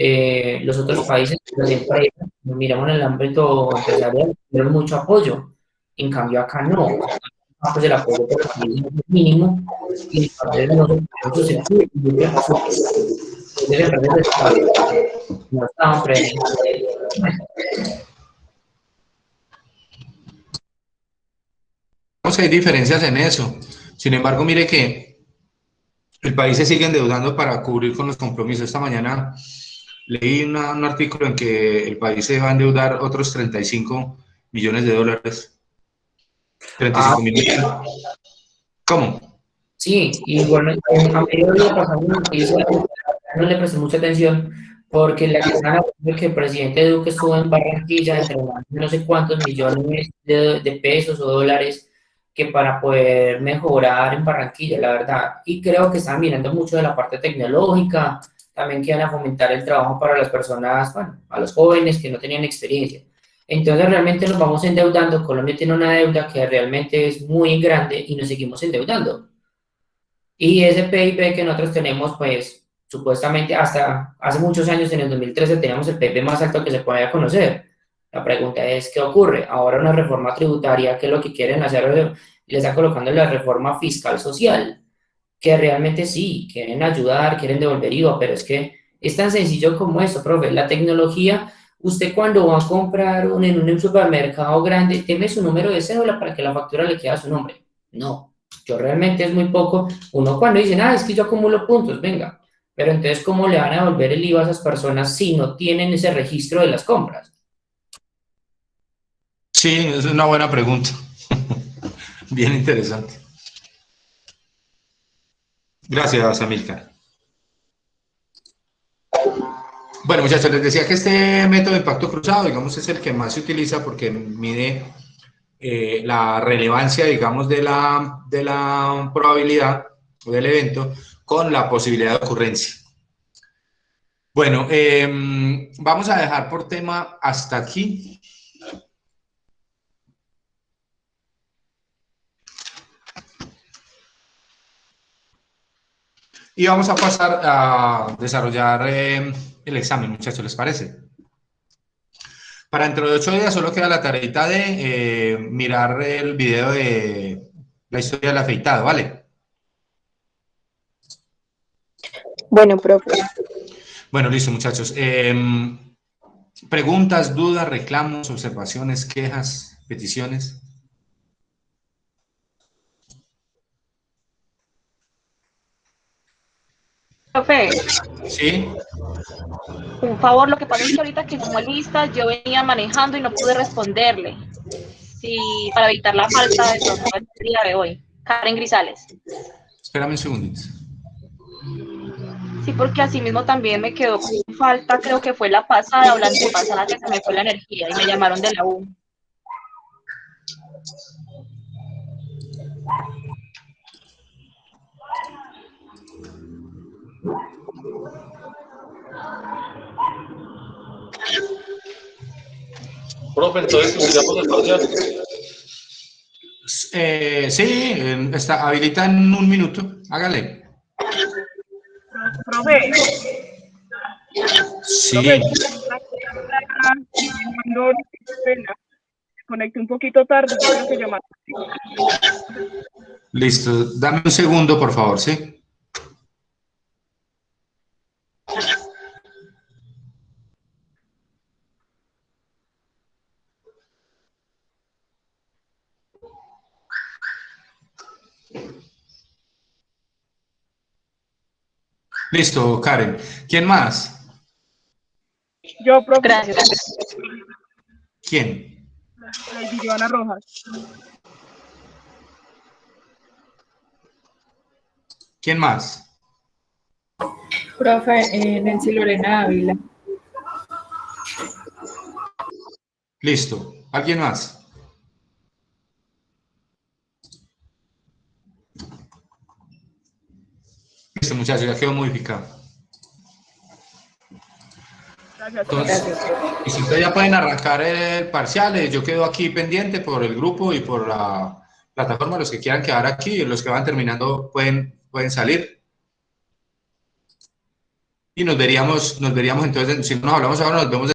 los otros países, las empresas, miramos en el ámbito empresarial, tienen mucho apoyo. En cambio acá no. Pues el apoyo por es mínimo y nosotros no estaban presentes. Hay diferencias en eso. Sin embargo, mire que el país se sigue endeudando para cubrir con los compromisos. Esta mañana leí un artículo en que el país se va a endeudar otros 35 millones de dólares. 35 mil millones. ¿Cómo? Sí, y bueno, a medida de pasando una noticia, no le presté mucha atención porque la que el presidente Duque estuvo en Barranquilla entregando no sé cuántos millones de pesos o dólares que para poder mejorar en Barranquilla, la verdad. Y creo que están mirando mucho de la parte tecnológica, también que van a fomentar el trabajo para las personas, bueno, a los jóvenes que no tenían experiencia. Entonces realmente nos vamos endeudando. Colombia tiene una deuda que realmente es muy grande y nos seguimos endeudando. Y ese PIB que nosotros tenemos, pues, supuestamente hasta hace muchos años, en el 2013, teníamos el PIB más alto que se podía conocer. La pregunta es, ¿qué ocurre? Ahora una reforma tributaria, ¿qué es lo que quieren hacer? Le están colocando la reforma fiscal social, que realmente sí, quieren ayudar, quieren devolver IVA, pero es que es tan sencillo como eso, profe. La tecnología, usted cuando va a comprar en un supermercado grande, tiene su número de cédula para que la factura le quede a su nombre. No. Yo realmente es muy poco. Uno cuando dicen, es que yo acumulo puntos, venga. Pero entonces, ¿cómo le van a devolver el IVA a esas personas si no tienen ese registro de las compras? Sí, es una buena pregunta. Bien interesante. Gracias, Amílcar. Bueno, muchachos, les decía que este método de impacto cruzado, digamos, es el que más se utiliza porque mide la relevancia, digamos, de la probabilidad o del evento con la posibilidad de ocurrencia. Bueno, vamos a dejar por tema hasta aquí. Y vamos a pasar a desarrollar el examen, muchachos, ¿les parece? Para dentro de 8 días solo queda la tareita de mirar el video de la historia del afeitado, ¿vale? Bueno, profe. Bueno, listo, muchachos. Preguntas, dudas, reclamos, observaciones, quejas, peticiones. Profe, Sí. un favor, lo que pasa es que ahorita que sumó lista, yo venía manejando y no pude responderle. Sí, para evitar la falta de pronto el día de hoy. Karen Grisales. Espérame un segundito. Sí, porque así mismo también me quedó con falta, creo que fue la pasada o la antepasada que se me fue la energía y me llamaron de la U. Profe, entonces tendríamos el parcial. Sí, está, habilita en un minuto. Hágale. Profe. Sí. Profe, no, pena. Me conecté un poquito tarde, yo creo que llamar. Listo. Dame un segundo, por favor, ¿sí? Listo, Karen. ¿Quién más? Yo, profe. Gracias. ¿Quién? Lady Joana Rojas. ¿Quién más? Profe, Nancy Lorena Ávila. Listo. ¿Alguien más? Listo, muchachos, ya quedó modificado. Entonces, y si ustedes ya pueden arrancar el parcial, yo quedo aquí pendiente por el grupo y por la plataforma. Los que quieran quedar aquí, los que van terminando pueden salir. Y nos veríamos entonces, si no nos hablamos ahora, nos vemos